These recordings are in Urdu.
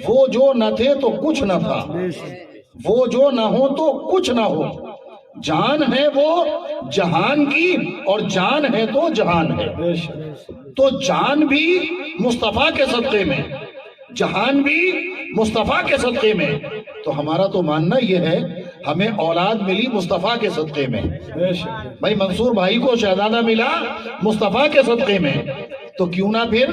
وہ جو نہ تھے تو کچھ نہ تھا، وہ جو نہ ہو تو کچھ نہ ہو، جان ہے وہ جہان کی اور جان ہے تو جہان ہے۔ تو جان بھی مصطفیٰ کے صدقے میں، جہان بھی مصطفیٰ کے صدقے میں، تو ہمارا تو ماننا یہ ہے ہمیں اولاد ملی مصطفیٰ کے صدقے میں۔ بھائی منصور بھائی کو شہزادہ ملا مصطفیٰ کے صدقے میں، تو کیوں نہ پھر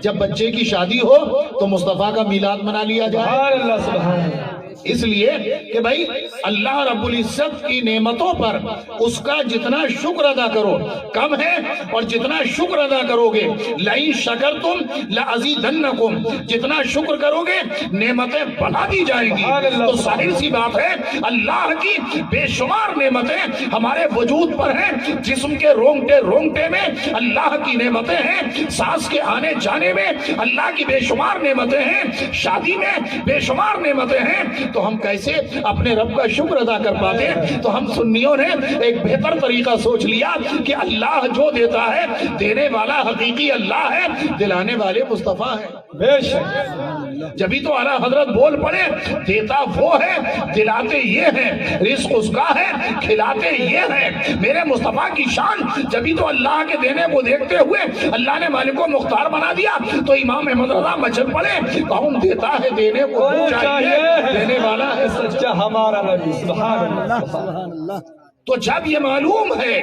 جب بچے کی شادی ہو تو مصطفیٰ کا میلاد منا لیا جائے۔ اس لیے کہ بھائی اللہ رب العزت کی نعمتوں پر اس کا جتنا شکر ادا کرو کم ہے، اور جتنا شکر ادا کرو گے لئن شکرتم لازیدنکم، جتنا شکر کرو گے نعمتیں بڑھا دی جائیں گی۔ تو ظاہر سی بات ہے اللہ کی بے شمار نعمتیں ہمارے وجود پر ہیں، جسم کے رونگٹے رونگٹے میں اللہ کی نعمتیں ہیں، سانس کے آنے جانے میں اللہ کی بے شمار نعمتیں ہیں، شادی میں بے شمار نعمتیں ہیں، تو ہم کیسے اپنے رب کا شکر ادا کر پاتے ہیں؟ تو ہم سنیوں نے ایک بہتر طریقہ سوچ لیا کہ اللہ جو دیتا ہے دینے والا حقیقی اللہ ہے، دلانے والے مصطفیٰ ہیں۔ بے شک جبھی تو اعلیٰ حضرت بول پڑے دیتا وہ ہے دلاتے یہ ہیں، رزق اس کا ہے کھلاتے یہ ہیں۔ میرے مصطفیٰ کی شان جبھی تو اللہ کے دینے کو دیکھتے ہوئے اللہ نے مالک و مختار بنا دیا، تو امام احمد رضا مچل پڑے کون دیتا ہے دینے کو چاہیے، دینے والا ہے سچا ہمارا نبی۔ سبحان اللہ۔ تو جب یہ معلوم ہے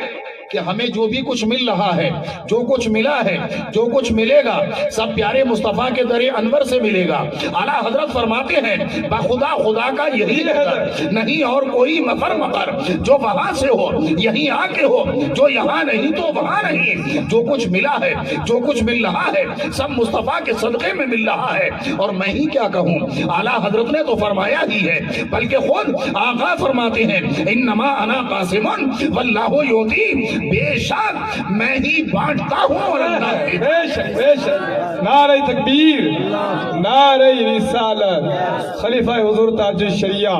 کہ ہمیں جو بھی کچھ مل رہا ہے، جو کچھ ملا ہے، جو کچھ ملے گا سب پیارے مصطفیٰ کے در انور سے ملے گا۔ اعلیٰ حضرت فرماتے ہیں بخدا خدا کا یہی رہتا نہیں اور کوئی مفر مقر، جو وہاں سے ہو یہیں آ کے ہو، جو یہاں نہیں تو وہاں نہیں۔ جو کچھ ملا ہے، جو کچھ مل رہا ہے سب مصطفیٰ کے صدقے میں مل رہا ہے، اور میں ہی کیا کہوں، اعلیٰ حضرت نے تو فرمایا ہی ہے، بلکہ خود آقا فرماتے ہیں انما انا قاسم واللہ یعطی، بے شک میں ہی بانٹتا ہوں اور اللہ بے شک بے شک۔ نعرہ تکبیر، نعرہ رسالت، خلیفہ حضور تاج الشریعہ،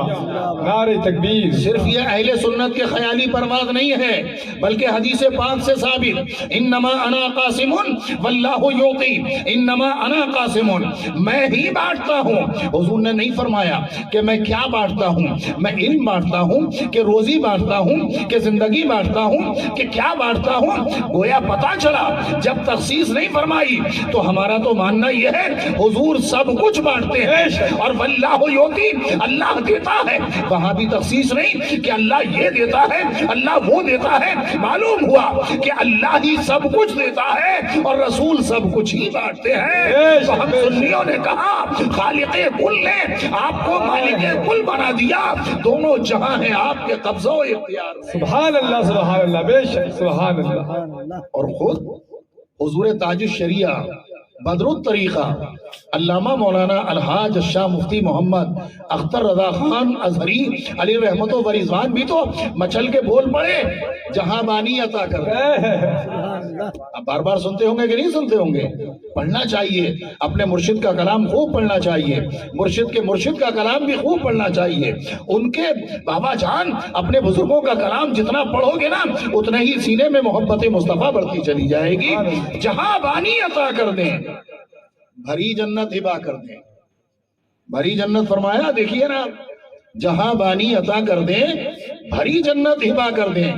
نعرہ تکبیر۔ صرف یہ اہل سنت کے خیالی پرواز نہیں ہے، بلکہ حدیث پاک سے ثابت انما انا قاسم واللہ یعطی، انما انا قاسم، میں ہی بانٹتا ہوں۔ حضور نے نہیں فرمایا کہ میں کیا بانٹتا ہوں، میں علم بانٹتا ہوں کہ روزی بانٹتا ہوں کہ زندگی بانٹتا ہوں کہ کیا بانٹتا ہوں۔ گویا پتا چلا جب تخصیص نہیں فرمائی تو ہمارا تو ماننا یہ ہے حضور سب کچھ بانٹتے ہیں، اور واللہ یعطی، اللہ دیتا ہے۔ وہاں بھی تخصیص نہیں کہ اللہ یہ دیتا ہے اللہ وہ دیتا ہے، معلوم ہوا کہ اللہ ہی سب کچھ دیتا ہے اور رسول سب کچھ ہی بانٹتے ہیں۔ تو ہم سنیوں نے کہا خالق کل نے آپ کو مالک کل بنا دیا، دونوں جہاں ہیں آپ کے قبضہ و اختیار۔ سبحان اللہ سبحان اللہ، بے شک سبحان اللہ۔ اور خود حضور تاج الشریعہ بدر الطریقہ علامہ مولانا الحاج شاہ مفتی محمد اختر رضا خان ازہری علی رحمت و رضوان بھی تو مچل کے بول پڑے جہاں بانی عطا کر۔ اب بار بار سنتے ہوں گے کہ نہیں سنتے ہوں گے؟ پڑھنا چاہیے، اپنے مرشد کا کلام خوب پڑھنا چاہیے، مرشد کے مرشد کا کلام بھی خوب پڑھنا چاہیے۔ ان کے بابا جان اپنے بزرگوں کا کلام جتنا پڑھو گے نا اتنا ہی سینے میں محبت مصطفیٰ بڑھتی چلی جائے گی۔ جہاں بانی عطا کر دیں بھری جنت ہبا کر دیں، بھری جنت فرمایا دیکھیے نا، جہاں بانی عطا کر دیں بھری جنت ہبا کر دیں،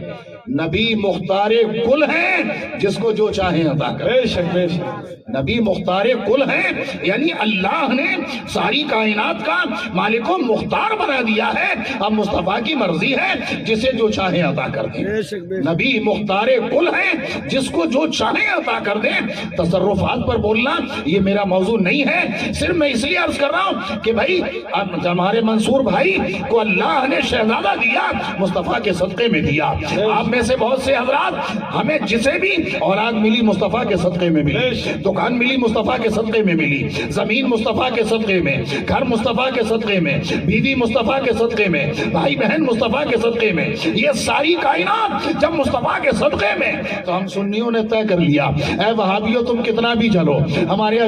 نبی مختار کل ہیں جس کو جو چاہیں عطا کر دیں۔ بے شک بے شک۔ نبی مختار کل ہیں، یعنی اللہ نے ساری کائنات کا مالک و مختار بنا دیا ہے، اب مصطفیٰ کی مرضی ہے جسے جو چاہیں عطا کر دیں۔ نبی مختار کل ہیں جس کو جو چاہیں عطا کر دیں۔ تصرفات پر بولنا یہ میرا موضوع نہیں ہے، صرف میں اس لیے عرض کر رہا ہوں کہ بھائی ہمارے منصور بھائی کو اللہ نے شہزادہ دیا، مصطفیٰ کے صدقے میں دیا۔ آپ میں سے بہت سے حضرات ہمیں جسے بھی اولاد ملی مصطفیٰ کے صدقے میں ملی، دکان ملی مصطفیٰ کے صدقے میں ملی، زمین مصطفیٰ کے صدقے میں، گھر مصطفیٰ کے صدقے میں، بیوی مصطفیٰ کے صدقے میں، بھائی بہن مصطفیٰ کے صدقے میں، یہ ساری کائنات جب مصطفیٰ کے صدقے میں، تو ہم سنیوں نے طے کر لیا اے وہابیوں تم کتنا بھی چلو، ہمارے یہاں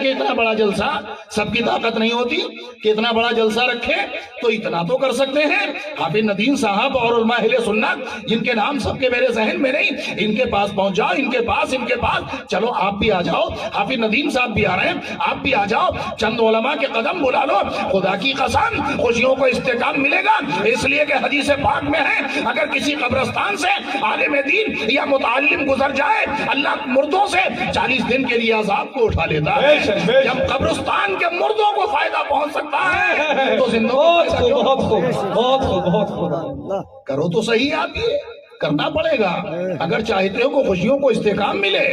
کہ اتنا بڑا جلسہ سب کی طاقت نہیں ہوتی کہ اتنا بڑا جلسہ رکھے، تو اتنا تو کر سکتے ہیں۔ حافظ ندیم صاحب اور علماء اہل سنت جن کے نام سب کے میرے ذہن میں نہیں، ان کے پاس پہنچ جاؤ، ان کے پاس چلو آپ بھی آ جاؤ، حافظ ندیم صاحب بھی آ رہے ہیں، آپ بھی آ جاؤ، چند علماء کے قدم بلا لو، خدا کی قسم خوشیوں کو استحکام ملے گا۔ اس لیے کہ حدیث پاک میں ہے اگر کسی قبرستان سے عالم دین یا متعلم گزر جائے، اللہ مردوں سے 40 دن کے لیے عذاب کو اٹھا لیتا ہے۔ جب قبرستان کے مردوں کو فائدہ پہنچ سکتا ہے تو زندوں کو بہت خوب کرو تو صحیح، آپ یہ کرنا پڑے گا اگر چاہتے ہو کہ خوشیوں کو استحکام ملے،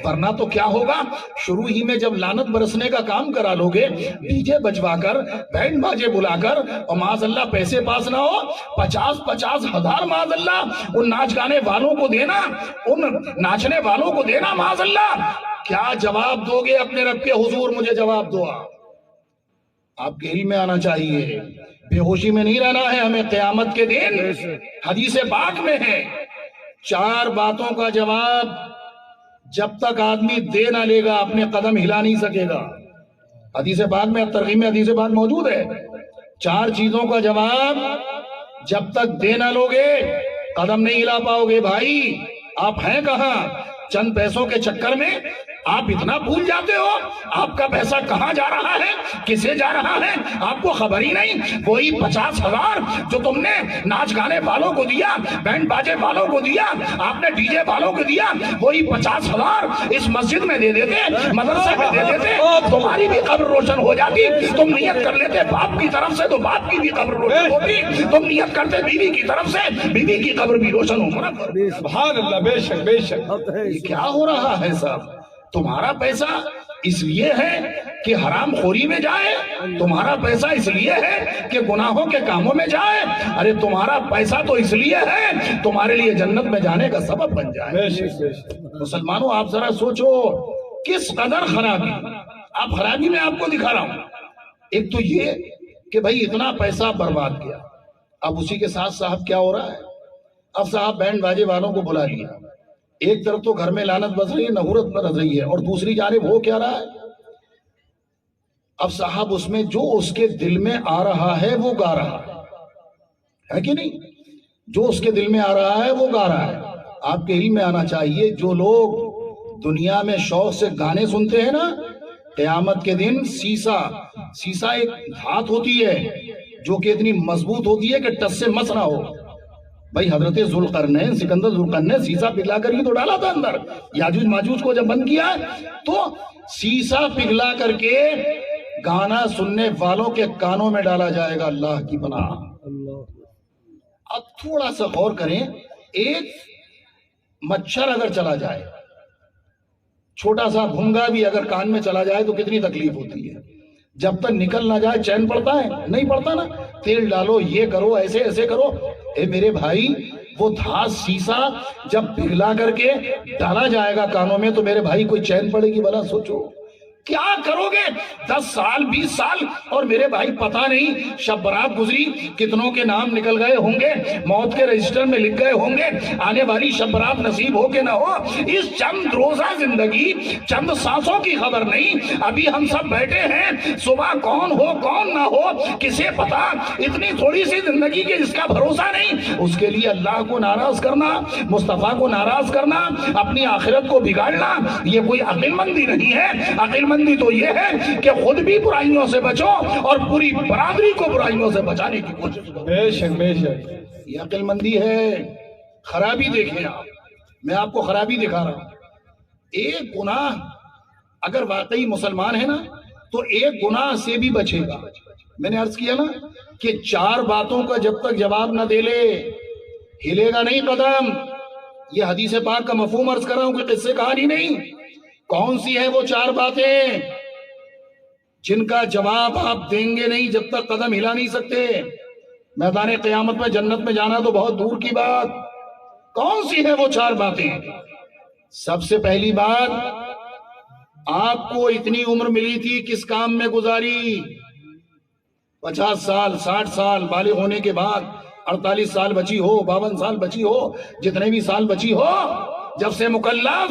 ورنہ تو کیا ہوگا؟ شروع ہی میں جب لعنت برسنے کا کام کرا لوگے، ڈی جے بجوا کر، بینڈ باجے بلا کر، اور معاذ اللہ پیسے پاس نہ ہو، 50 ہزار معاذ اللہ ان ناچ گانے والوں کو دینا، ان ناچنے والوں کو دینا، معاذ اللہ کیا جواب دو گے اپنے رب کے حضور؟ مجھے جواب دو، آپ کے علم میں آنا چاہیے، بے ہوشی میں نہیں رہنا ہے ہمیں۔ قیامت کے دن حدیث پاک میں ہے 4 باتوں کا جواب جب تک آدمی دے نہ لے گا اپنے قدم ہلا نہیں سکے گا۔ حدیث پاک میں، ترغیب میں حدیث پاک موجود ہے، 4 چیزوں کا جواب جب تک دے نہ لوگے قدم نہیں ہلا پاؤ گے۔ بھائی آپ ہیں کہاں؟ چند پیسوں کے چکر میں آپ اتنا بھول جاتے ہو آپ کا پیسہ کہاں جا رہا ہے، کسے جا رہا ہے، آپ کو خبر ہی نہیں۔ وہی 50 ہزار جو تم نے ناچ گانے والوں کو دیا، بینڈ باجے والوں کو دیا، آپ نے ڈی جے والوں کو دیا، وہی 50 ہزار اس مسجد میں دے دیتے، مدرسے میں دے دیتے، تمہاری بھی قبر روشن ہو جاتی۔ تم نیت کر لیتے باپ کی طرف سے تو باپ کی بھی قبر روشن ہوتی، تم نیت کرتے بیوی کی طرف سے بیوی کی قبر بھی روشن ہو۔ سبحان اللہ، بے شک بے شک۔ یہ کیا ہو رہا ہے صاحب؟ تمہارا پیسہ اس لیے ہے کہ حرام خوری میں جائے، تمہارا پیسہ اس لیے ہے کہ گناہوں کے کاموں میں جائے، ارے تمہارا پیسہ تو اس لیے ہے تمہارے لیے جنت میں جانے کا سبب بن جائے۔ مسلمانوں آپ ذرا سوچو کس قدر خرابی، آپ خرابی میں آپ کو دکھا رہا ہوں۔ ایک تو یہ کہ بھائی اتنا پیسہ برباد کیا، اب اسی کے ساتھ صاحب کیا ہو رہا ہے؟ اب صاحب بینڈ باجے والوں کو بلا لیا، ایک طرف تو گھر میں لعنت بس رہی ہے، نحورت برس رہی ہے، اور دوسری جانب ہو کیا رہا ہے؟ اب صاحب اس میں جو اس کے دل میں آ رہا ہے وہ گا رہا ہے کہ نہیں؟ جو اس کے دل میں آ رہا ہے وہ گا رہا ہے۔ آپ کے علم میں آنا چاہیے جو لوگ دنیا میں شوق سے گانے سنتے ہیں نا، قیامت کے دن سیسا ایک دھات ہوتی ہے جو کہ اتنی مضبوط ہوتی ہے کہ ٹس سے مس نہ ہو۔ بھائی حضرت ذوالقرنین، سکندر ذوالقرنین نے سیسا پگھلا کر ہی تو ڈالا تھا اندر، یاجوج ماجوج کو جب بند کیا تو سیسا پگھلا کر کے گانا سننے والوں کے کانوں میں ڈالا جائے گا۔ اللہ کی پناہ۔ اب تھوڑا سا غور کریں، ایک مچھر اگر چلا جائے، چھوٹا سا بھونگا بھی اگر کان میں چلا جائے تو کتنی تکلیف ہوتی ہے؟ جب تک نکل نہ جائے چین پڑتا ہے؟ نہیں پڑتا نا۔ تیل ڈالو، یہ کرو، ایسے ایسے کرو۔ اے میرے بھائی وہ دھات سیسا جب پگھلا کر کے ڈالا جائے گا کانوں میں تو میرے بھائی کوئی چین پڑے گی؟ بھلا سوچو کیا کرو گے؟ 10 سال 20 سال اور میرے بھائی پتہ نہیں شب برات گزری کتنوں کے نام نکل گئے ہوں گے، موت کے رجسٹر میں لکھ گئے ہوں گے، آنے والی شب برات نصیب ہو کہ نہ ہو، اس چند روزہ زندگی، چند سانسوں کی خبر نہیں۔ ابھی ہم سب بیٹھے ہیں، صبح کون ہو کون نہ ہو کسے پتا، اتنی تھوڑی سی زندگی کے جس کا بھروسہ نہیں، اس کے لیے اللہ کو ناراض کرنا، مصطفیٰ کو ناراض کرنا، اپنی آخرت کو بگاڑنا، یہ کوئی عقل مندی نہیں ہے۔ عقل مندی تو یہ ہے کہ خود بھی برائیوں سے بچو اور پوری برادری کو برائیوں سے بچانے کی کوشش کرو۔ بے شک بے شک، یہ عقل مندی ہے۔ خرابی دیکھیں آپ، میں آپ کو خرابی دکھا رہا ہوں۔ ایک گناہ اگر واقعی مسلمان ہے نا تو ایک گناہ سے بھی بچے گا۔ میں نے عرض کیا نا کہ 4 باتوں کا جب تک جواب نہ دے لے ہلے گا نہیں قدم۔ یہ حدیث پاک کا مفہوم عرض کر رہا ہوں کہ قصے کہانی نہیں۔ کون سی ہے وہ 4 باتیں جن کا جواب آپ دیں گے نہیں جب تک قدم ہلا نہیں سکتے؟ میدان قیامت میں جنت میں جانا تو بہت دور کی بات۔ کون سی ہے وہ 4 باتیں؟ سب سے پہلی بات، آپ کو اتنی عمر ملی تھی کس کام میں گزاری؟ 50 سال 60 سال بالغ ہونے کے بعد، 48 سال بچی ہو، 52 سال بچی ہو، جتنے بھی سال بچی ہو، جب سے مکلف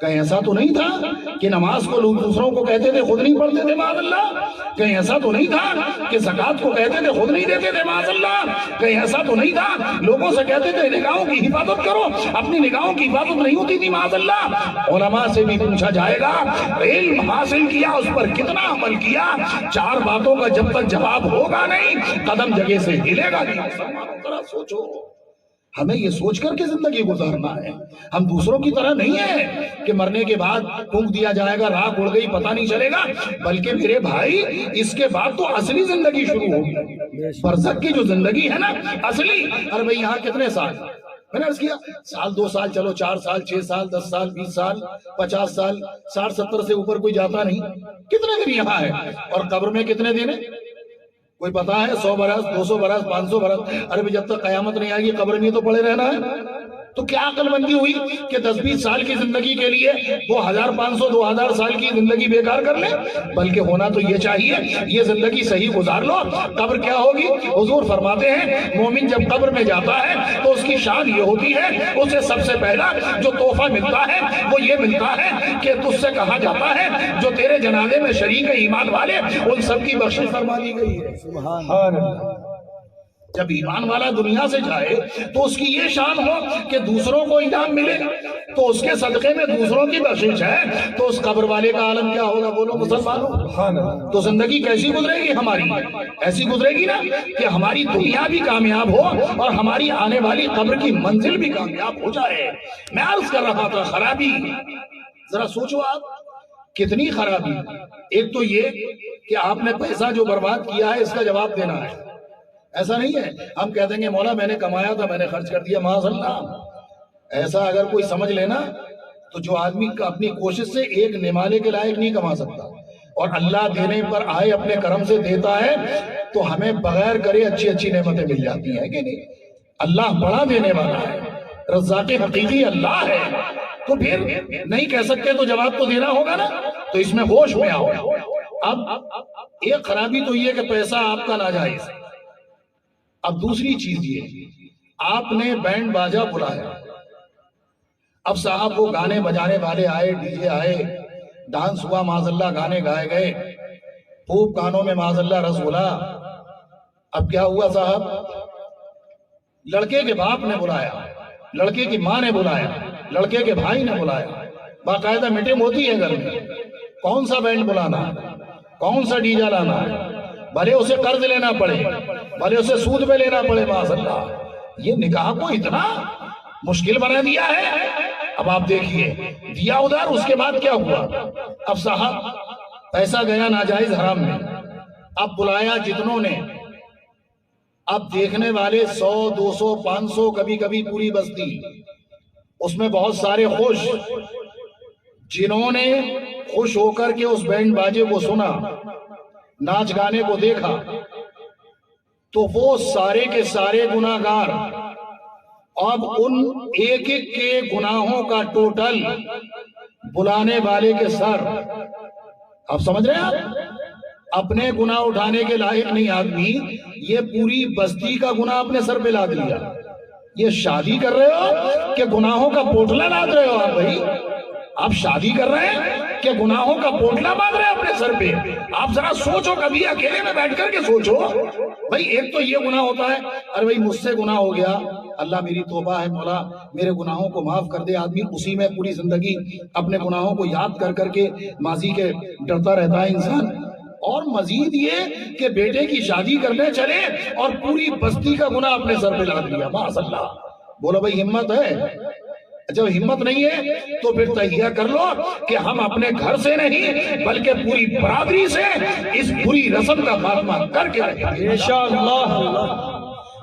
کہیں ایسا تو نہیں تھا کہ نماز کو لوگ دوسروں کو کہتے تھے خود نہیں پڑھتے تھے معاذ اللہ؟ کہیں ایسا تو نہیں تھا کہ زکوٰۃ کو کہتے تھے خود نہیں دیتے تھے معاذ اللہ؟ کہیں ایسا تو نہیں تھا لوگوں سے کہتے تھے نگاہوں کی حفاظت کرو، اپنی نگاہوں کی حفاظت نہیں ہوتی تھی معاذ اللہ؟ علماء سے بھی پوچھا جائے گا علم حاصل کیا، اس پر کتنا عمل کیا؟ چار باتوں کا جب تک جواب ہوگا نہیں قدم جگہ سے ہلے گا نہیں۔ ذرا سوچو، ہمیں یہ سوچ کر کے زندگی گزارنا ہے۔ ہم دوسروں کی طرح نہیں ہیں کہ مرنے کے بعد پھونک دیا جائے گا، راکھ اڑ گئی پتہ نہیں چلے گا، بلکہ میرے بھائی اس کے بعد تو اصلی زندگی شروع ہوگی۔ برزخ کی جو زندگی ہے نا اصلی، ارے بھائی یہاں کتنے سال؟ میں نے عرض کیا سال 2 سال، چلو 4 سال 6 سال 10 سال 20 سال 50 سال 60 70 سے اوپر کوئی جاتا نہیں۔ کتنے دن یہاں ہے؟ اور قبر میں کتنے دن ہے کوئی پتا ہے؟ 100 برس 200 برس 500 برس؟ ارے بھی جب تک قیامت نہیں آئے گی قبر میں تو پڑے رہنا ہے۔ تو کیا عقل مندی ہوئی کہ 10-20 سال کی زندگی کے لیے وہ 1500-2000 سال کی زندگی بیکار کر لیں؟ بلکہ ہونا تو یہ چاہیے یہ زندگی صحیح گزار لو۔ قبر کیا ہوگی؟ حضور فرماتے ہیں مومن جب قبر میں جاتا ہے تو اس کی شان یہ ہوتی ہے اسے سب سے پہلا جو تحفہ ملتا ہے وہ یہ ملتا ہے کہ تجھ سے کہا جاتا ہے جو تیرے جنازے میں شریک ایمان والے ان سب کی بخشش فرما دی گئی ہے۔ سبحان اللہ۔ جب ایمان والا دنیا سے جائے تو اس کی یہ شان ہو کہ دوسروں کو انعام ملے تو اس کے صدقے میں دوسروں کی بخشش ہے، تو اس قبر والے کا عالم کیا ہوگا؟ بولو مسلمانوں۔ تو زندگی کیسی گزرے گی ہماری؟ ایسی گزرے گی نا کہ ہماری دنیا بھی کامیاب ہو اور ہماری آنے والی قبر کی منزل بھی کامیاب ہو جائے۔ میں عرض کر رہا تھا خرابی، ذرا سوچو آپ کتنی خرابی۔ ایک تو یہ کہ آپ نے پیسہ جو برباد کیا ہے اس کا جواب دینا ہے۔ ایسا نہیں ہے ہم کہہ دیں گے مولا میں نے کمایا تھا میں نے خرچ کر دیا، معاذ اللہ۔ ایسا اگر کوئی سمجھ لینا تو جو آدمی اپنی کوشش سے ایک نمالے کے لائق نہیں کما سکتا اور اللہ دینے پر آئے اپنے کرم سے دیتا ہے تو ہمیں بغیر کرے اچھی اچھی نعمتیں مل جاتی ہیں کہ نہیں؟ اللہ بڑا دینے والا ہے، رزاق حقیقی اللہ ہے، تو پھر نہیں کہہ سکتے تو جواب تو دینا ہوگا نا۔ تو اس میں ہوش میں آؤ۔ اب ایک خرابی تو یہ کہ پیسہ آپ کا ناجائز۔ اب دوسری چیز یہ آپ نے بینڈ باجا بلایا، اب صاحب وہ گانے بجانے والے آئے، ڈی جے آئے، ڈانس ہوا معاذ اللہ، گانے گائے گئے، خوب کانوں میں معاذ اللہ رس گلا۔ اب کیا ہوا صاحب؟ لڑکے کے باپ نے بلایا، لڑکے کی ماں نے بلایا، لڑکے کے بھائی نے بلایا، باقاعدہ میٹنگ ہوتی ہے گھر میں، کون سا بینڈ بلانا ہے، کون سا ڈی جے لانا ہے، بھلے اسے قرض لینا پڑے، بھلے اسے سود پہ لینا پڑے، معاذ اللہ۔ یہ نکاح کو اتنا مشکل بنا دیا ہے۔ اب آپ دیکھیے دیا ادھر، اس کے بعد کیا ہوا؟ اب صاحب پیسہ گیا ناجائز حرام میں، اب بلایا جتنوں نے، اب دیکھنے والے 100 200 500 کبھی کبھی پوری بستی، اس میں بہت سارے خوش، جنہوں نے خوش ہو کر کے اس بینڈ باجے کو سنا، ناچ گانے کو دیکھا، تو وہ سارے کے سارے گناہگار اب ان ایک ایک کے گناہوں کا ٹوٹل بلانے والے کے سر، آپ سمجھ رہے ہیں آپ؟ اپنے گناہ اٹھانے کے لائق نہیں آدمی، یہ پوری بستی کا گناہ اپنے سر پہ لاد لیا۔ یہ شادی کر رہے ہو کہ گناہوں کا پوٹلا لاد رہے ہو؟ آپ بھائی آپ شادی کر رہے ہیں کہ گناہوں کا پوٹلا باندھ رہے ہیں اپنے سر پہ؟ آپ ذرا سوچو، کبھی اکیلے میں بیٹھ کر کے سوچو بھائی۔ ایک تو یہ گناہ ہوتا ہے ارے بھائی مجھ سے گناہ ہو گیا، اللہ میری توبہ ہے مولا میرے گناہوں کو معاف کر دے، آدمی اسی میں پوری زندگی اپنے گناہوں کو یاد کر کر کے ماضی کے ڈرتا رہتا ہے انسان۔ اور مزید یہ کہ بیٹے کی شادی کرنے چلے اور پوری بستی کا گناہ اپنے سر پہ لاد لیا، معاذ اللہ۔ بولو بھائی ہمت ہے؟ جب ہمت نہیں ہے تو پھر تہیہ کر لو کہ ہم اپنے گھر سے نہیں بلکہ پوری برادری سے اس بری رسم کا خاتمہ کر کے رہیں گے انشاءاللہ۔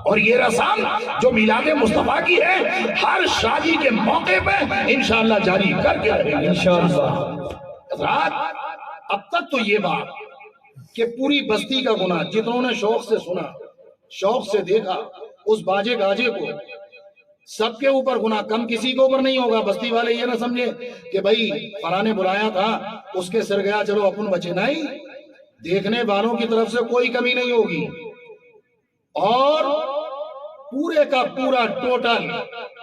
اور یہ رسم جو میلاد مصطفیٰ کی ہے ہر شادی کے موقع پہ انشاءاللہ جاری کر کے رہیں گے انشاءاللہ۔ حضرات اب تک تو یہ بات کہ پوری بستی کا گناہ، جتنوں نے شوق سے سنا، شوق سے دیکھا اس باجے گاجے کو، سب کے اوپر گناہ، کم کسی کے اوپر نہیں ہوگا۔ بستی والے یہ نہ سمجھے کہ بھائی فلاں نے بلایا تھا اس کے سر گیا چلو اپن بچے، نہیں، دیکھنے والوں کی طرف سے کوئی کمی نہیں ہوگی۔ اور پورے کا پورا ٹوٹل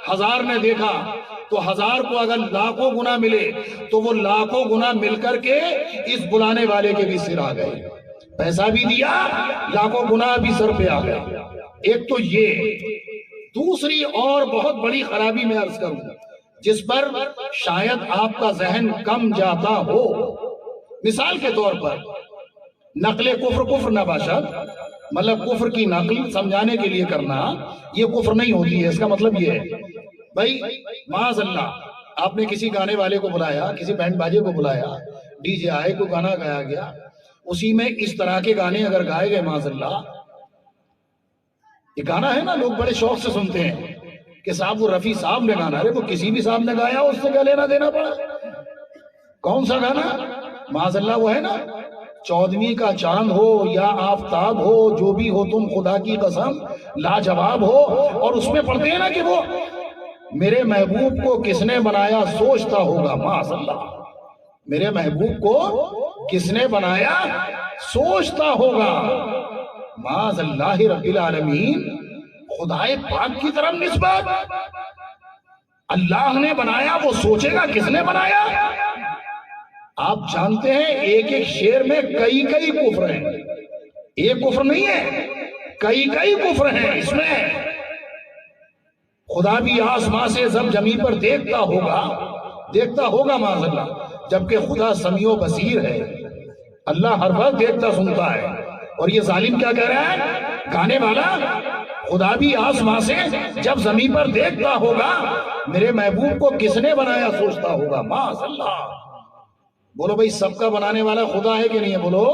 1000 نے دیکھا تو 1000 کو اگر لاکھوں گنا ملے تو وہ لاکھوں گنا مل کر کے اس بلانے والے کے بھی سر آ گئے. پیسہ بھی دیا, لاکھوں گنا بھی سر پہ آ گیا. ایک تو یہ. دوسری اور بہت بڑی خرابی میں عرض کروں جس پر شاید آپ کا ذہن کم جاتا ہو. مثال کے طور پر نقل کفر, کفر نہ باشد, مطلب کفر کی نقل سمجھانے کے لیے کرنا یہ کفر نہیں ہوتی ہے. اس کا مطلب یہ ہے بھائی معاذ اللہ آپ نے کسی گانے والے کو بلایا, کسی بینڈ باجے کو بلایا, ڈی جے آئے, کو گانا گایا گیا, اسی میں اس طرح کے گانے اگر گائے گئے معاذ اللہ, یہ گانا ہے نا لوگ بڑے شوق سے سنتے ہیں کہ صاحب وہ رفیع صاحب نے گانا, وہ کسی بھی صاحب نے گایا اس سے کیا لینا دینا پڑا. کون سا گانا معاذ اللہ وہ ہے نا, 14ویں کا چاند ہو یا آفتاب ہو, جو بھی ہو تم خدا کی قسم لاجواب ہو. اور اس میں پڑھتے ہیں نا کہ وہ میرے محبوب کو کس نے بنایا سوچتا ہوگا. معاذ اللہ میرے محبوب کو کس نے بنایا سوچتا ہوگا. معاذ اللہ رب العالمین, خدائے پاک کی طرف نسبت. اللہ نے بنایا وہ سوچے گا کس نے بنایا. آپ جانتے ہیں ایک ایک شعر میں کئی کئی کفر ہیں, ایک کفر نہیں ہے, کئی کئی کفر ہیں اس میں. خدا بھی آسمان سے زب زمین پر دیکھتا ہوگا معاذ اللہ, جبکہ خدا سمیع و بصیر ہے. اللہ ہر وقت دیکھتا سنتا ہے. اور یہ ظالم کیا کہہ رہا ہے گانے والا, خدا بھی آسمان سے جب زمین پر دیکھتا ہوگا میرے محبوب کو کس نے بنایا سوچتا ہوگا. معاذ اللہ. بولو بھائی سب کا بنانے والا خدا ہے کہ نہیں ہے؟ بولو.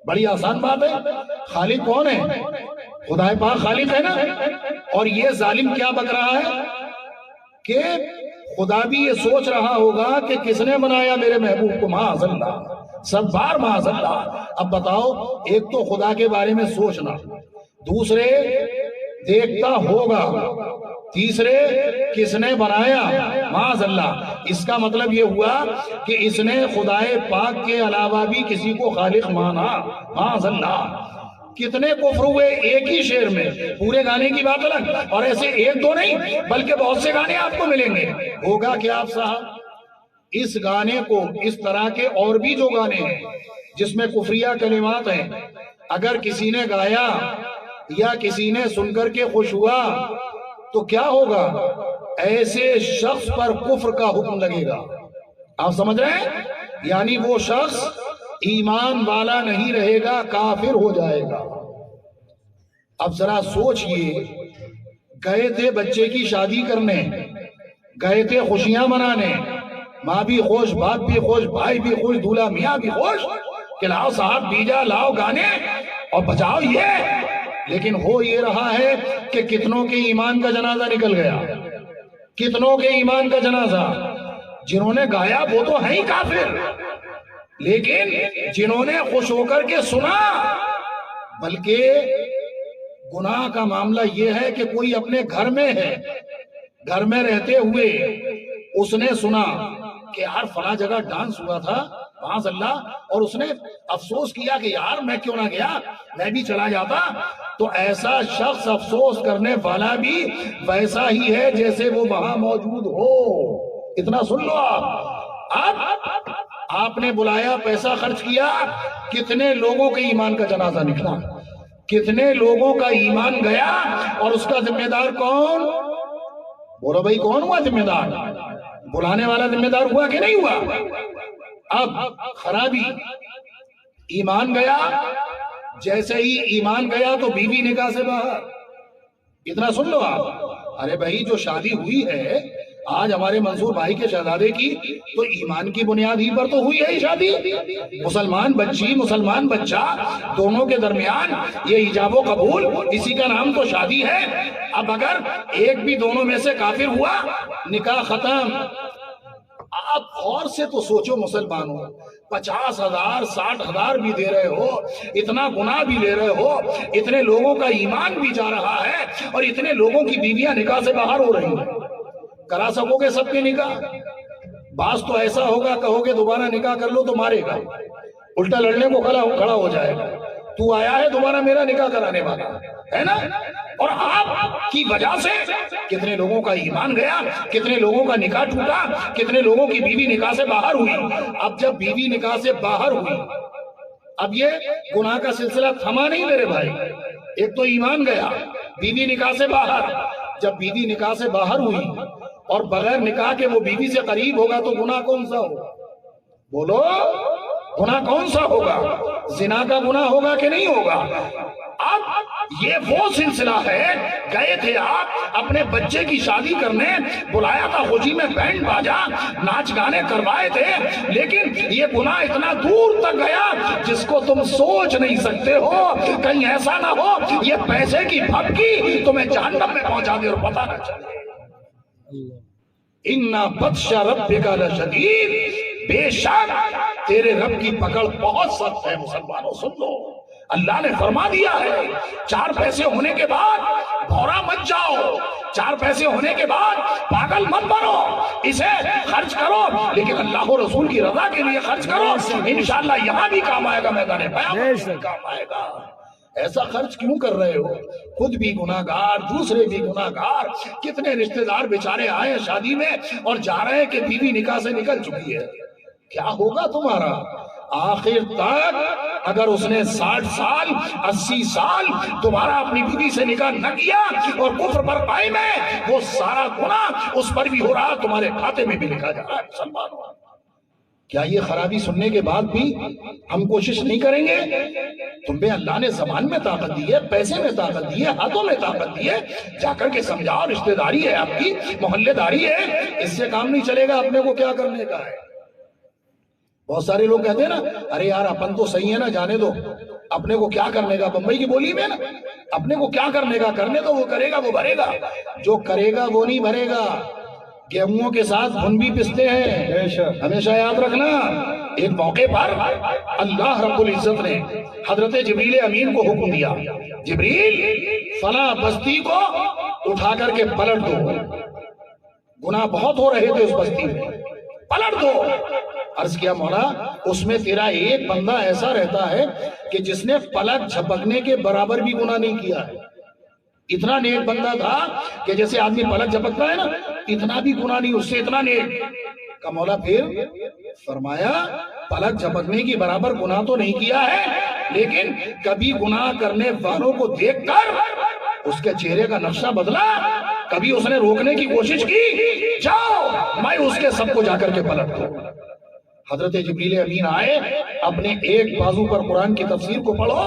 بڑی آسان بات ہے. خالق کون ہے؟ خدا پاک خالق ہے نا. اور یہ ظالم کیا بک رہا ہے کہ خدا بھی یہ سوچ رہا ہوگا کہ کس نے بنایا میرے محبوب کو. معاذ اللہ, سب بار معاذ اللہ. اب بتاؤ, ایک تو خدا کے بارے میں سوچنا, دوسرے دیکھتا ہوگا, تیسرے کس نے بنایا. معاذ اللہ. اس کا مطلب یہ ہوا کہ اس نے خدائے پاک کے علاوہ بھی کسی کو خالق مانا. معاذ اللہ. کتنے کفر ہوئے ایک ہی شعر میں. پورے گانے کی بات الگ, اور ایسے ایک دو نہیں بلکہ بہت سے گانے آپ کو ملیں گے. ہوگا کہ آپ صاحب اس گانے کو, اس طرح کے اور بھی جو گانے ہیں جس میں کفریہ کلمات ہیں, اگر کسی نے گایا یا کسی نے سن کر کے خوش ہوا تو کیا ہوگا؟ ایسے شخص پر کفر کا حکم لگے گا. آپ سمجھ رہے ہیں؟ یعنی وہ شخص ایمان والا نہیں رہے گا, کافر ہو جائے گا. اب ذرا سوچئے, گئے تھے بچے کی شادی کرنے, گئے تھے خوشیاں منانے, ماں بھی خوش, باپ بھی خوش, بھائی بھی خوش, دولہا میاں بھی خوش کہ لاؤ صاحب بیجا, لاؤ گانے اور بجاؤ یہ. لیکن ہو یہ رہا ہے کہ کتنوں کے ایمان کا جنازہ نکل گیا, کتنوں کے ایمان کا جنازہ. جنہوں نے گایا وہ تو ہیں ہی کافر, لیکن جنہوں نے خوش ہو کر کے سنا. بلکہ گناہ کا معاملہ یہ ہے کہ کوئی اپنے گھر میں ہے, گھر میں رہتے ہوئے اس نے سنا کہ یار فلاں جگہ ڈانس ہوا تھا معاذ اللہ, اور اس نے افسوس کیا کہ یار میں کیوں نہ گیا, میں بھی چلا جاتا. تو ایسا شخص افسوس کرنے والا بھی ویسا ہی ہے جیسے وہ وہاں موجود ہو. اتنا سن لو آپ. آپ نے بلایا, پیسہ خرچ کیا, کتنے لوگوں کے ایمان کا جنازہ نکلا, کتنے لوگوں کا ایمان گیا, اور اس کا ذمہ دار کون؟ بولو بھائی کون ہوا ذمہ دار؟ بلانے والا ذمہ دار ہوا کہ نہیں ہوا؟ اب خرابی, ایمان گیا, جیسے ہی ایمان گیا تو بیوی نکاح سے باہر. اتنا سن لو آپ. ارے بھائی جو شادی ہوئی ہے آج ہمارے منصور بھائی کے شہزادے کی, تو ایمان کی بنیاد ہی پر تو ہوئی ہے شادی. مسلمان بچی, مسلمان بچہ, دونوں کے درمیان یہ ایجاب و قبول, اسی کا نام تو شادی ہے. اب اگر ایک بھی دونوں میں سے کافر ہوا, نکاح ختم. آپ اور سے تو سوچو مسلمانوں, 50,000 60,000 بھی دے رہے ہو, اتنا گناہ بھی لے رہے ہو, اتنے لوگوں کا ایمان بھی جا رہا ہے, اور اتنے لوگوں کی بیویاں نکاح سے باہر ہو رہی ہیں. کرا سکو گے سب کے نکاح؟ بعض تو ایسا ہوگا کہو گے دوبارہ نکاح کر لو تو مارے گا, الٹا لڑنے کو کھڑا ہو جائے گا. تو آیا ہے دوبارہ میرا نکاح کرانے والا ہے نا. اور آپ کی وجہ سے کتنے لوگوں کا ایمان گیا، کتنے لوگوں کا نکاح ٹوٹا، کتنے لوگوں کی بیوی نکاح سے باہر ہوئی۔ اب جب بیوی نکاح سے باہر ہوئی، اب یہ گناہ کا سلسلہ تھما نہیں میرے بھائی۔ ایک تو ایمان گیا، بیوی نکاح سے باہر، جب بیوی نکاح سے باہر ہوئی اور بغیر نکاح کے وہ بیوی سے قریب ہوگا تو گناہ کون سا ہوگا؟ بولو، گناہ کون سا ہوگا؟ زنا کا گناہ ہوگا کہ نہیں ہوگا؟ اب یہ وہ سلسلہ ہے، گئے تھے آپ اپنے بچے کی شادی کرنے، بلایا تھا خوشی میں بینڈ باجا، ناچ گانے کروائے تھے، لیکن یہ گناہ اتنا دور تک گیا جس کو تم سوچ نہیں سکتے ہو۔ کہیں ایسا نہ ہو یہ پیسے کی پھپکی تمہیں جہنم میں پہنچا دے اور پتہ نہ چلے۔ اِنَّ بَطْشَ رَبِّكَ لَشَدِيدٌ، بے شک تیرے رب کی پکڑ بہت سخت ہے۔ مسلمانوں سن لو، اللہ نے فرما دیا ہے 4 پیسے ہونے کے بعد بھورا مت جاؤ، 4 پیسے ہونے کے بعد پاگل مت بنو، اسے خرچ کرو لیکن اللہ و رسول کی رضا کے لیے خرچ کرو، انشاءاللہ یہاں بھی کام آئے گا، میدان بیعت میں کام آئے گا۔ ایسا خرچ کیوں کر رہے ہو؟ خود بھی گناہ گار، دوسرے بھی گناہ گار، کتنے رشتہ دار بیچارے آئے شادی میں اور جا رہے ہیں کہ بیوی نکاح سے نکل چکی ہے۔ کیا ہوگا تمہارا؟ آخر تک اگر اس نے 60 سال 80 سال دوبارہ اپنی بیوی سے نکاح نہ کیا اور کفر پر قائم ہے، وہ سارا گناہ اس پر بھی ہو رہا، تمہارے کھاتے میں بھی لکھا جا رہا ہے۔ مسلمانوں، کیا یہ خرابی سننے کے بعد بھی ہم کوشش نہیں کریں گے؟ تمہیں اللہ نے زبان میں طاقت دی ہے، پیسے میں طاقت دی ہے، ہاتھوں میں طاقت دی ہے، جا کر کے سمجھاؤ، رشتہ داری ہے آپ کی، محلے داری ہے، اس سے کام نہیں چلے گا، اپنے کو کیا کرنے کا ہے؟ بہت سارے لوگ کہتے ہیں نا، ارے یار اپن تو صحیح ہے نا، جانے دو، اپنے کو کیا کرنے کا، بمبئی کی بولی میں نا، اپنے کو کیا کرنے کا، کرنے تو وہ کرے گا، وہ بھرے گا، جو کرے گا وہ نہیں بھرے گا۔ گیہوں کے ساتھ گھن بھی پستے ہیں، ہمیشہ یاد رکھنا۔ ایک موقع پر اللہ رب العزت نے حضرت جبریل امین کو حکم دیا، جبریل فلاں بستی کو اٹھا کر کے پلٹ دو، گناہ بہت ہو رہے تھے اس بستی میں، پلٹ دو۔ عرض کیا مولا اس میں تیرا ایک بندہ ایسا رہتا ہے کہ جس نے پلک جھپکنے کے برابر بھی گناہ نہیں کیا ہے، اتنا نیک بندہ تھا کہ جیسے آدمی پلک جھپکتا ہے نا، اتنا بھی گناہ نہیں، اس سے اتنا نیک کا مولا۔ پھر فرمایا پلک جھپکنے کی برابر گناہ تو نہیں کیا ہے، لیکن کبھی گناہ کرنے والوں کو دیکھ کر اس کے چہرے کا نقشہ بدلا، کبھی اس نے روکنے کی کوشش کی، جاؤ میں اس کے سب کو جا کر کے پلٹ دوں۔ حضرت جبریل امین آئے، اپنے ایک بازو پر قرآن کی تفسیر کو پڑھو،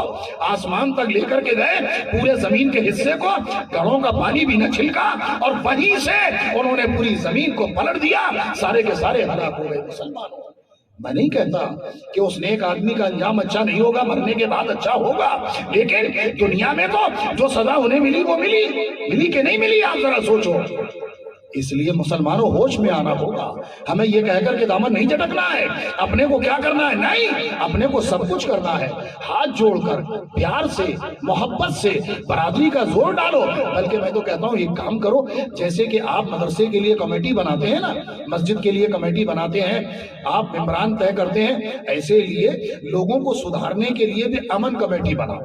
آسمان تک لے کر کے گئے، پورے زمین کے حصے کو گھڑوں کا پانی بھی نہ چھلکا، اور وہیں سے انہوں نے پوری زمین کو پلٹ دیا، سارے کے سارے ہلاک ہو گئے۔ مسلمانوں، میں نہیں کہتا کہ اس نیک آدمی کا انجام اچھا نہیں ہوگا، مرنے کے بعد اچھا ہوگا، لیکن دنیا میں تو جو سزا انہیں ملی وہ ملی کہ نہیں ملی؟ آپ ذرا سوچو۔ اس لیے مسلمانوں ہوش میں آنا ہوگا، ہمیں یہ کہہ کر کے دامن نہیں جھٹکنا ہے، اپنے کو کیا کرنا ہے، نہیں، اپنے کو سب کچھ کرنا ہے، ہاتھ جوڑ کر پیار سے محبت سے برادری کا زور ڈالو۔ بلکہ میں تو کہتا ہوں ایک کام کرو، جیسے کہ آپ مدرسے کے لیے کمیٹی بناتے ہیں نا، مسجد کے لیے کمیٹی بناتے ہیں، آپ ممبران طے کرتے ہیں، ایسے لیے لوگوں کو سدھارنے کے لیے بھی امن کمیٹی بناؤ۔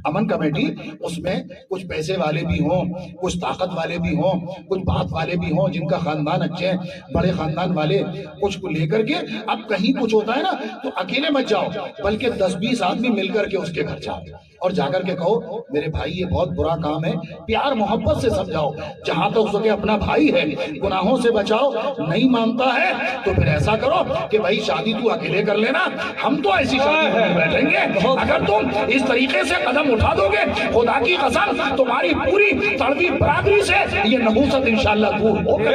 امن کمیٹی، اس میں کچھ پیسے والے بھی ہوں، کچھ طاقت والے بھی ہوں، کچھ بات والے بھی ہوں، جن کا خاندان اچھے ہیں، بڑے خاندان والے، کچھ کو لے کر کے۔ اب کہیں کچھ ہوتا ہے نا تو اکیلے مت جاؤ، بلکہ 10-20 آدمی مل کر کے اس کے گھر جاؤ اور جا کر کے کہو میرے بھائی یہ بہت برا کام ہے، پیار محبت سے سمجھاؤ، جہاں تک سکے اپنا بھائی ہے، گناہوں سے بچاؤ۔ نہیں مانتا ہے تو پھر ایسا کرو کہ بھائی شادی تو اکیلے کر لینا، ہم تو ایسی شادی میں بیٹھیں گے۔ اگر تم اس طریقے سے قدم اٹھا دو گے، خدا کی قسم تمہاری پوری تڑوی برادری سے یہ نحوست انشاءاللہ دور ہوگا۔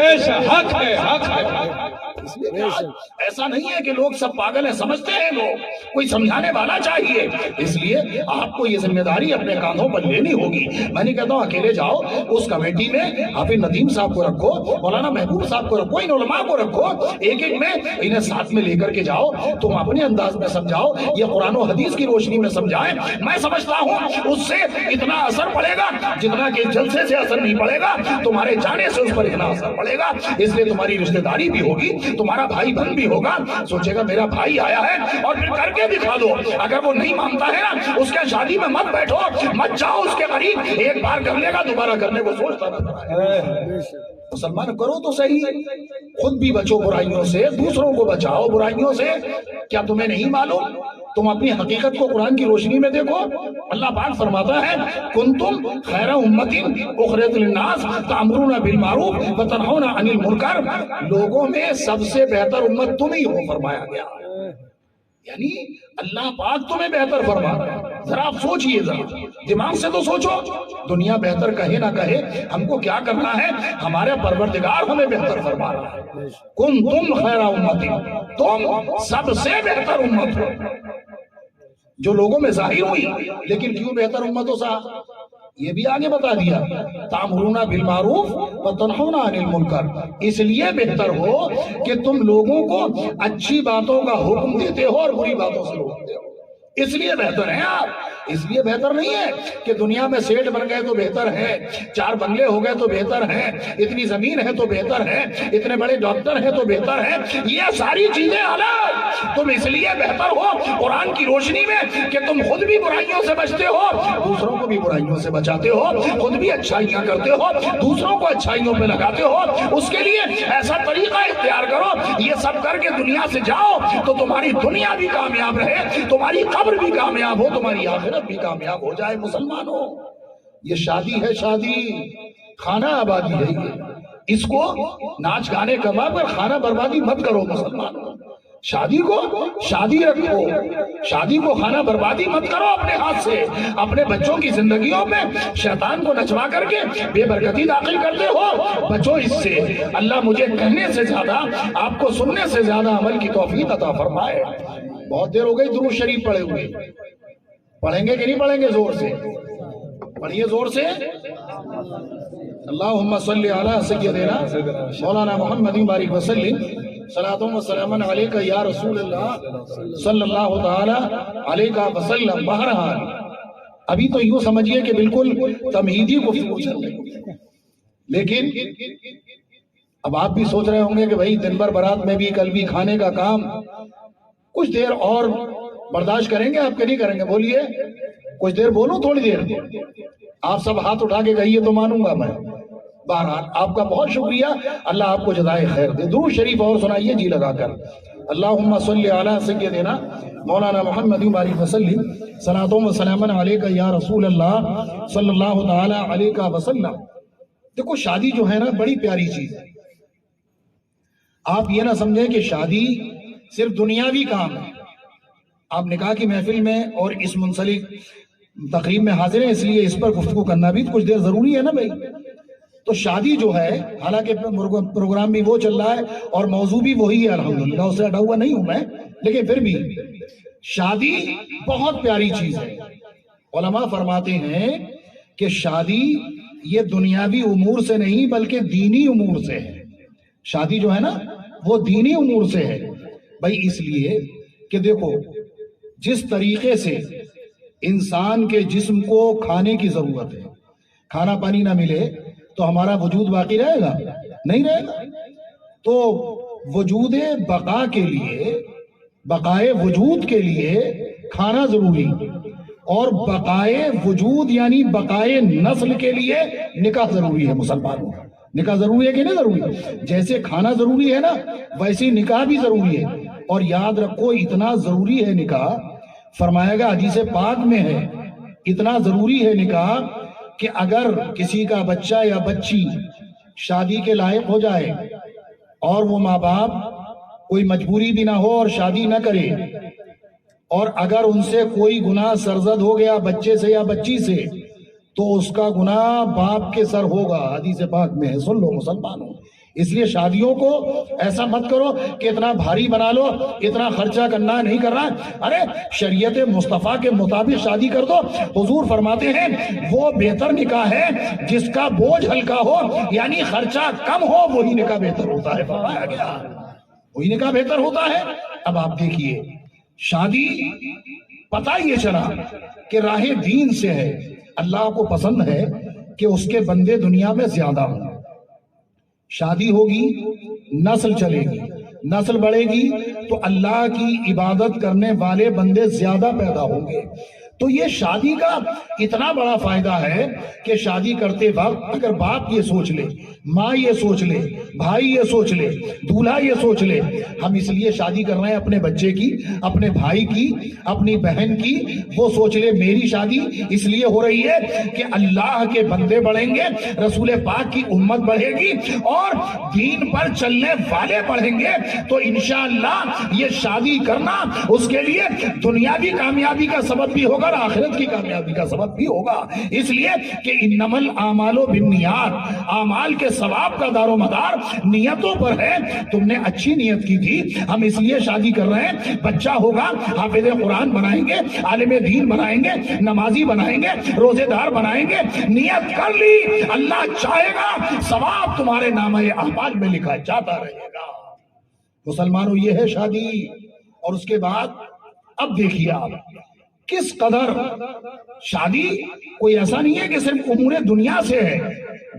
حق ہے، حق ہے۔ اس لیے ایسا نہیں ہے کہ لوگ سب پاگل ہیں، سمجھتے ہیں لوگ، کوئی سمجھانے والا چاہیے۔ اس لیے آپ کو یہ ذمہ داری اپنے کاندھوں پر لینی ہوگی۔ میں نہیں کہتا ہوں اکیلے جاؤ، اس کمیٹی میں حافظ ندیم صاحب کو رکھو، مولانا محبوب صاحب کو رکھو، ان علماء کو رکھو، ایک ایک میں انہیں ساتھ میں لے کر کے جاؤ، تم اپنے انداز میں سمجھاؤ، یہ قرآن و حدیث کی روشنی میں سمجھائیں۔ میں سمجھتا ہوں اس سے اتنا اثر پڑے گا جتنا کہ جلسے سے اثر نہیں پڑے گا، تمہارے جانے سے اس پر اتنا اثر پڑے گا۔ اس لیے تمہاری رشتہ داری بھی ہوگی، تمہارا بھائی بہن بھی ہوگا، سوچے گا میرا بھائی آیا ہے اور پھر کر کے دکھا دو. اگر وہ نہیں مانتا ہے نا اس کے شادی میں مت بیٹھو، مت جاؤ اس کے قریب. ایک بار کر لے گا دوبارہ کرنے کو سوچتا رہتا. مسلمان کرو تو صحیح، خود بھی بچو برائیوں سے، دوسروں کو بچاؤ برائیوں سے. کیا تمہیں نہیں معلوم؟ تم اپنی حقیقت کو قرآن کی روشنی میں دیکھو. اللہ پاک فرماتا ہے کنتم خیر امت اخرجت للناس تأمرون بالمعروف وتنہون عن المنکر. لوگوں میں سب سے بہتر امت تم ہی ہو فرمایا گیا. یعنی اللہ پاک تمہیں بہتر فرما رہا ہے. ذرا آپ سوچئے، ذرا دماغ سے تو سوچو. دنیا بہتر کہے نہ کہے، ہم کو کیا کرنا ہے؟ ہمارے پروردگار ہمیں بہتر فرما رہا ہے. کنتم خیر امت، تم سب سے بہتر امت ہو. جو لوگوں میں ظاہر ہوئی، لیکن کیوں بہتر امت ہو صاحب؟ یہ بھی آگے بتا دیا تأمرون بالمعروف وتنہون عن المنکر. اس لیے بہتر ہو کہ تم لوگوں کو اچھی باتوں کا حکم دیتے ہو اور بری باتوں سے روکتے ہو. اس لیے بہتر ہیں آپ. اس لیے بہتر نہیں ہے کہ دنیا میں سیٹ بن گئے تو بہتر ہے، 4 بنگلے ہو گئے تو بہتر ہے، اتنی زمین ہے تو بہتر ہے، اتنے بڑے ڈاکٹر ہیں تو بہتر ہے. یہ ساری چیزیں الگ. تم اس لیے بہتر ہو قرآن کی روشنی میں کہ تم خود بھی برائیوں سے بچتے ہو، دوسروں کو بھی برائیوں سے بچاتے ہو، خود بھی اچھائیاں کرتے ہو، دوسروں کو اچھائیوں پہ لگاتے ہو. اس کے لیے ایسا طریقہ اختیار کرو. یہ سب کر کے دنیا سے جاؤ تو تمہاری دنیا بھی کامیاب رہے، تمہاری قبر بھی کامیاب ہو، تمہاری آخرت بھی کامیاب ہو جائے. مسلمانوں، یہ شادی ہے، شادی خانہ آبادی ہے. یہ اس کو ناچ گانے کما کر خانہ بربادی مت کرو. مسلمانوں، شادی کو شادی رکھو، شادی کو خانہ بربادی مت کرو اپنے ہاتھ سے. اپنے بچوں کی زندگیوں میں شیطان کو نچوا کر کے بے برکتی داخل کرتے ہو. بچو اس سے. اللہ مجھے کہنے سے زیادہ، آپ کو سننے سے زیادہ عمل کی توفیق عطا فرمائے. بہت دیر ہو گئی درود شریف پڑھے ہوئے. پڑھیں گے کہ نہیں پڑھیں گے؟ زور سے پڑھیے، زور سے. اللہم صلی علی سیدنا مولانا محمد بارک وسلم صلاۃ و سلام علیک یا رسول اللہ صلی اللہ تعالی علیہ وسلم. بہرحال ابھی تو یوں سمجھیے کہ بالکل تمہیدی گفتگو چل رہی ہے، لیکن اب آپ بھی سوچ رہے ہوں گے کہ بھائی دن بھر برات میں بھی، کل بھی کھانے کا کام، کچھ دیر اور برداشت کریں گے آپ کہ نہیں کریں گے؟ بولیے، کچھ دیر بولوں، تھوڑی دیر. آپ سب ہاتھ اٹھا کے کہیے تو مانوں گا میں. بہرحال آپ کا بہت شکریہ، اللہ آپ کو جزائے خیر دے. درود شریف اور سنائیے جی لگا کر. اللہم صلی علی سیدنا مولانا محمد بارک وسلم صلاۃ و سلام علیک یا رسول اللہ صلی اللہ تعالی علیہ وسلم. دیکھو شادی جو ہے نا بڑی پیاری چیز ہے. آپ یہ نہ سمجھیں کہ شادی صرف دنیاوی کام ہے. آپ نکاح کی محفل میں اور اس منسلک تقریب میں حاضر ہیں، اس لیے اس پر گفتگو کرنا بھی کچھ دیر ضروری ہے نا بھائی. تو شادی جو ہے، حالانکہ پروگرام بھی وہ چل رہا ہے اور موضوع بھی وہی ہے الحمدللہ، اس سے ہٹا ہوا نہیں ہوں میں، لیکن پھر بھی شادی بہت پیاری چیز ہے. علماء فرماتے ہیں کہ شادی یہ دنیاوی امور سے نہیں بلکہ دینی امور سے ہے. شادی جو ہے نا وہ دینی امور سے ہے بھائی. اس لیے کہ دیکھو جس طریقے سے انسان کے جسم کو کھانے کی ضرورت ہے، کھانا پانی نہ ملے تو ہمارا وجود باقی رہے گا؟ نہیں رہے گا. تو وجود بقا کے لیے، بقائے وجود کے لیے کھانا ضروری، اور بقائے وجود یعنی بقائے نسل کے لیے نکاح ضروری ہے. مسلمانوں، نکاح ضروری ہے کہ نہیں ضروری؟ جیسے کھانا ضروری ہے نا، ویسے نکاح بھی ضروری ہے. اور یاد رکھو اتنا ضروری ہے نکاح، فرمایا گا حدیث پاک میں ہے، اتنا ضروری ہے نکاح کہ اگر کسی کا بچہ یا بچی شادی کے لائق ہو جائے اور وہ ماں باپ کوئی مجبوری بھی نہ ہو اور شادی نہ کرے، اور اگر ان سے کوئی گناہ سرزد ہو گیا بچے سے یا بچی سے، تو اس کا گناہ باپ کے سر ہوگا. حدیث پاک میں ہے، سن لو مسلمانوں. اس لیے شادیوں کو ایسا مت کرو کہ اتنا بھاری بنا لو، اتنا خرچہ کرنا نہیں کرنا. ارے شریعت مصطفیٰ کے مطابق شادی کر دو. حضور فرماتے ہیں وہ بہتر نکاح ہے جس کا بوجھ ہلکا ہو، یعنی خرچہ کم ہو، وہی نکاح بہتر ہوتا ہے. فرمایا گیا وہی نکاح بہتر ہوتا ہے. اب آپ دیکھیے شادی پتہ یہ چلا کہ راہ دین سے ہے. اللہ کو پسند ہے کہ اس کے بندے دنیا میں زیادہ ہوں. شادی ہوگی، نسل چلے گی، نسل بڑھے گی تو اللہ کی عبادت کرنے والے بندے زیادہ پیدا ہوں گے. تو یہ شادی کا اتنا بڑا فائدہ ہے کہ شادی کرتے وقت اگر باپ یہ سوچ لے, ماں یہ سوچ لے, بھائی یہ سوچ لے, دولہا یہ سوچ لے, ہم اس لیے شادی کر رہے ہیں اپنے بچے کی, اپنے بھائی کی, اپنی بہن کی, وہ سوچ لے میری شادی اس لیے ہو رہی ہے کہ اللہ کے بندے بڑھیں گے, رسول پاک کی امت بڑھے گی اور دین پر چلنے والے بڑھیں گے, تو انشاءاللہ یہ شادی کرنا اس کے لیے دنیاوی کامیابی کا سبب بھی ہوگا, آخرت کی کامیابی کا سبب بھی ہوگا. اس لیے کہ انما الاعمال بالنیات, اعمال کے ثواب کا دار و مدار نیتوں پر ہے. تم نے اچھی نیت کی تھی, ہم اس لیے شادی کر رہے ہیں, بچہ ہوگا حافظ قرآن بنائیں گے, عالم دین بنائیں گے, نمازی بنائیں گے, روزے دار بنائیں گے, نیت کر لی, اللہ چاہے گا ثواب تمہارے نامہ اعمال میں لکھا جاتا رہے گا. مسلمانوں یہ ہے شادی. اور اس کے بعد اب دیکھیے آپ کس قدر شادی کوئی ایسا نہیں ہے کہ صرف امور دنیا سے ہے,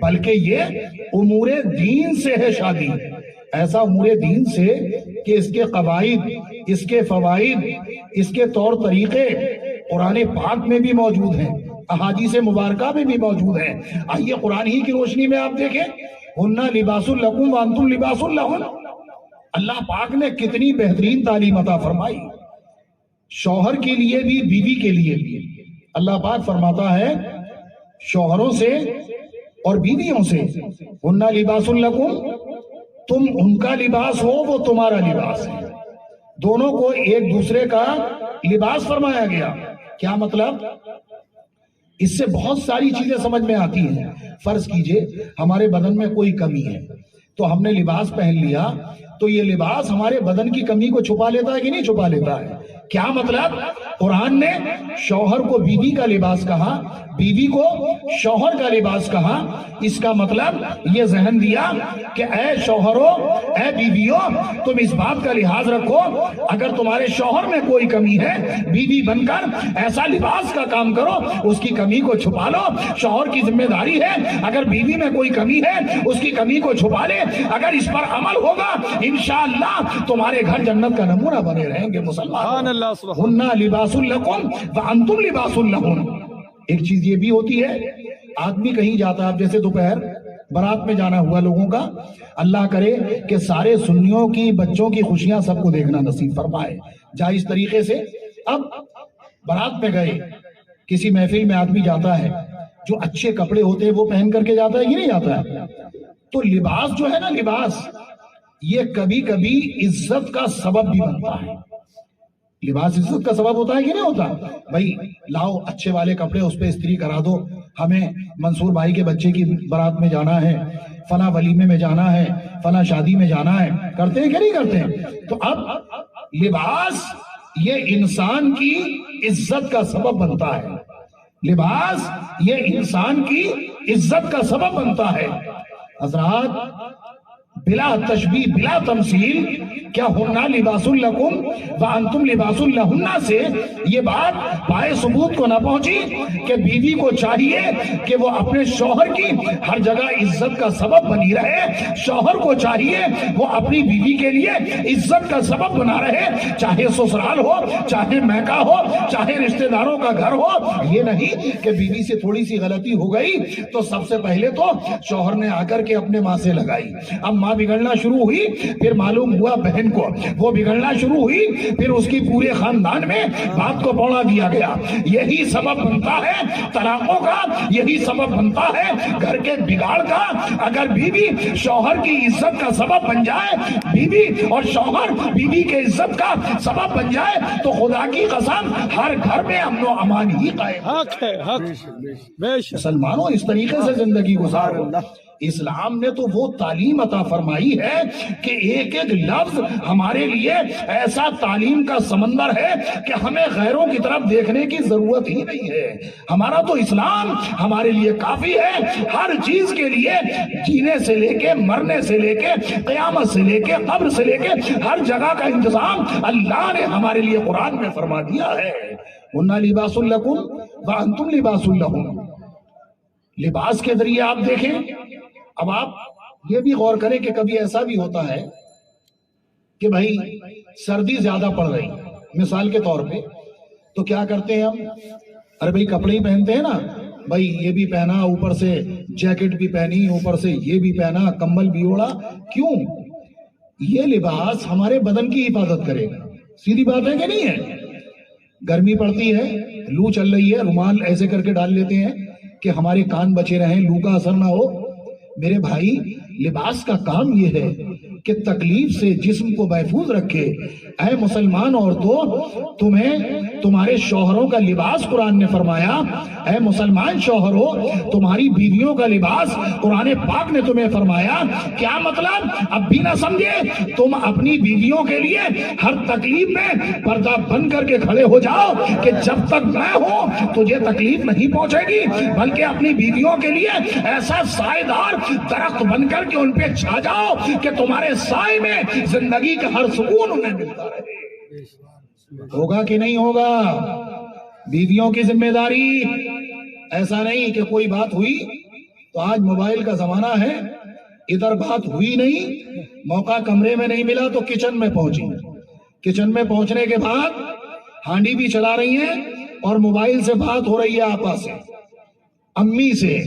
بلکہ یہ امور دین سے ہے. شادی ایسا امور دین سے کہ اس کے قواعد, اس کے فوائد, اس کے طور طریقے قرآن پاک میں بھی موجود ہیں, احادیث مبارکہ میں بھی موجود ہیں. آئیے قرآن ہی کی روشنی میں آپ دیکھیں, ہن لباس لکم وانتم لباس لہن. اللہ پاک نے کتنی بہترین تعلیم عطا فرمائی, شوہر کے لیے بھی بیوی کے لیے بھی. اللہ پاک فرماتا ہے شوہروں سے اور بیویوں سے, ہن لباس لکم, تم ان کا لباس ہو, وہ تمہارا لباس ہے. دونوں کو ایک دوسرے کا لباس فرمایا گیا. کیا مطلب؟ اس سے بہت ساری چیزیں سمجھ میں آتی ہیں. فرض کیجئے ہمارے بدن میں کوئی کمی ہے تو ہم نے لباس پہن لیا, تو یہ لباس ہمارے بدن کی کمی کو چھپا لیتا ہے کہ نہیں چھپا لیتا ہے؟ کیا مطلب؟ قرآن نے شوہر کو بیوی کا لباس کہا, بیوی کو شوہر کا لباس کہا. اس کا مطلب یہ ذہن دیا کہ اے شوہروں, اے بیویوں, تم اس بات کا لحاظ رکھو, اگر تمہارے شوہر میں کوئی کمی ہے, بیوی بن کر ایسا لباس کا کام کرو, اس کی کمی کو چھپا لو. شوہر کی ذمہ داری ہے اگر بیوی میں کوئی کمی ہے اس کی کمی کو چھپا لے. اگر اس پر عمل ہوگا انشاءاللہ تمہارے گھر جنت کا نمونہ بنے رہیں گے. مسلمان ہن لباس لکم وانتم لباس لہن. ایک چیز یہ بھی ہوتی ہے, آدمی کہیں جاتا ہے, جیسے دوپہر برات میں جانا ہوا لوگوں کا, اللہ کرے کہ سارے سنیوں کی بچوں کی خوشیاں سب کو دیکھنا نصیب فرمائے جائز طریقے سے. اب برات میں گئے, کسی محفل میں آدمی جاتا ہے, جو اچھے کپڑے ہوتے ہیں وہ پہن کر کے جاتا ہے کہ نہیں جاتا ہے؟ تو لباس جو ہے نا, لباس یہ کبھی کبھی عزت کا سبب بھی بنتا ہے. لباس عزت کا سبب ہوتا ہے کہ نہیں ہوتا؟ بھائی لاؤ اچھے والے کپڑے, اس پہ استری کرا دو, ہمیں منصور بھائی کے بچے کی برات میں جانا ہے, فلاں ولیمے میں جانا ہے, فلاں شادی میں جانا ہے. کرتے ہیں کہ نہیں کرتے ہیں؟ تو اب لباس یہ انسان کی عزت کا سبب بنتا ہے. لباس یہ انسان کی عزت کا سبب بنتا ہے. حضرات بلا تشبیہ بلا تمثیل, کیا ہن لباس لکم وانتم لباس لہن سے یہ بات پائے ثبوت کو نہ پہنچی کہ بیوی کو چاہیے کہ وہ اپنے شوہر کی ہر جگہ عزت کا سبب بنی رہے. شوہر کو چاہیے وہ اپنی بیوی کے لیے عزت کا سبب بنا رہے, چاہے سسرال ہو, چاہے میکہ ہو, چاہے رشتہ داروں کا گھر ہو. یہ نہیں کہ بیوی سے تھوڑی سی غلطی ہو گئی تو سب سے پہلے تو شوہر نے آ کر کے اپنے ماں سے لگائی, اب ماں بگڑنا شروع ہوئی, پھر معلوم ہوا بہن کو, وہ بگڑنا شروع ہوئی, پھر اس کی پورے خاندان میں بات کو پوڑا دیا گیا. یہی سبب بنتا ہے طلاقوں کا, یہی سبب بنتا ہے گھر کے بگاڑ کا. اگر بیوی شوہر کی عزت کا سبب بن جائے, بیوی اور شوہر بیوی کے عزت کا سبب بن جائے, تو خدا کی قسم ہر گھر میں امن و امان ہی قائم. حق ہے, حق. مسلمانوں اس طریقے سے زندگی گزارو. اسلام نے تو وہ تعلیم عطا فرمائی ہے کہ ایک ایک لفظ ہمارے لیے ایسا تعلیم کا سمندر ہے کہ ہمیں غیروں کی طرف دیکھنے کی ضرورت ہی نہیں ہے. ہمارا تو اسلام ہمارے لیے کافی ہے. ہر چیز کے لیے, جینے سے لے کے, مرنے سے لے کے, قیامت سے لے کے, قبر سے لے کے, ہر جگہ کا انتظام اللہ نے ہمارے لیے قرآن میں فرما دیا ہے. ہن لباس لکم وانتم لباس لہن. لباس کے ذریعے آپ دیکھیں, اب آپ یہ بھی غور کریں کہ کبھی ایسا بھی ہوتا ہے کہ بھائی سردی زیادہ پڑ رہی مثال کے طور پہ، تو کیا کرتے ہیں ہم؟ ارے بھائی کپڑے ہی پہنتے ہیں نا، بھائی یہ بھی پہنا، اوپر سے جیکٹ بھی پہنی، اوپر سے یہ بھی پہنا، کمبل بھی اوڑا. کیوں؟ یہ لباس ہمارے بدن کی حفاظت کرے گا. سیدھی بات ہے کہ نہیں ہے؟ گرمی پڑتی ہے، لو چل رہی ہے، رومال ایسے کر کے ڈال لیتے ہیں کہ ہمارے کان بچے رہیں، لو کا اثر نہ ہو. میرے بھائی لباس کا کام یہ ہے کہ تکلیف سے جسم کو محفوظ رکھے. اے مسلمان عورتوں، تمہیں تمہارے شوہروں کا لباس قرآن نے فرمایا. اے مسلمان شوہروں، تمہاری بیویوں کا لباس قرآن پاک نے تمہیں فرمایا. کیا مطلب؟ اب بھی نہ سمجھے؟ تم اپنی بیویوں کے لیے ہر تکلیف میں پردہ بن کر کے کھڑے ہو جاؤ کہ جب تک میں ہوں تجھے تکلیف نہیں پہنچے گی، بلکہ اپنی بیویوں کے لیے ایسا سائے دار درخت بن کر کے ان پہ چھا جاؤ کہ تمہارے سائے میں زندگی کا ہر سکون انہیں ملتا رہے. ہوگا کہ نہیں ہوگا؟ بیویوں کی ذمہ داری. ایسا نہیں کہ کوئی بات ہوئی تو آج موبائل کا زمانہ ہے، ادھر بات ہوئی نہیں، موقع کمرے میں نہیں ملا تو کچن میں پہنچی. کچن میں پہنچنے کے بعد ہانڈی بھی چلا رہی ہیں اور موبائل سے بات ہو رہی ہے آپا سے، امی سے.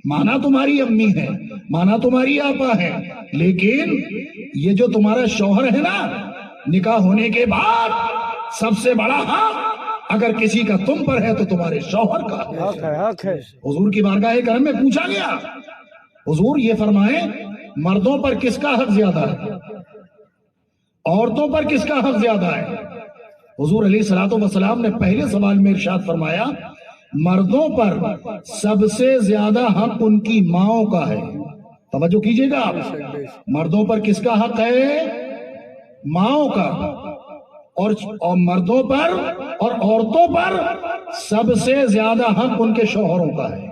مانا تمہاری امی ہے، مانا تمہاری آپا ہے، لیکن یہ جو تمہارا شوہر ہے نا، نکاح ہونے کے بعد سب سے بڑا حق اگر کسی کا تم پر ہے تو تمہارے شوہر کا ہے. حضور کی بارگاہ کرم میں پوچھا گیا، حضور یہ فرمائیں مردوں پر کس کا حق زیادہ ہے، عورتوں پر کس کا حق زیادہ ہے؟ حضور علیہ الصلوۃ والسلام نے پہلے سوال میں ارشاد فرمایا مردوں پر سب سے زیادہ حق ان کی ماؤں کا ہے. توجہ کیجئے گا، مردوں پر کس کا حق ہے؟ ماؤں کا. اور مردوں پر اور عورتوں پر سب سے زیادہ حق ان کے شوہروں کا ہے.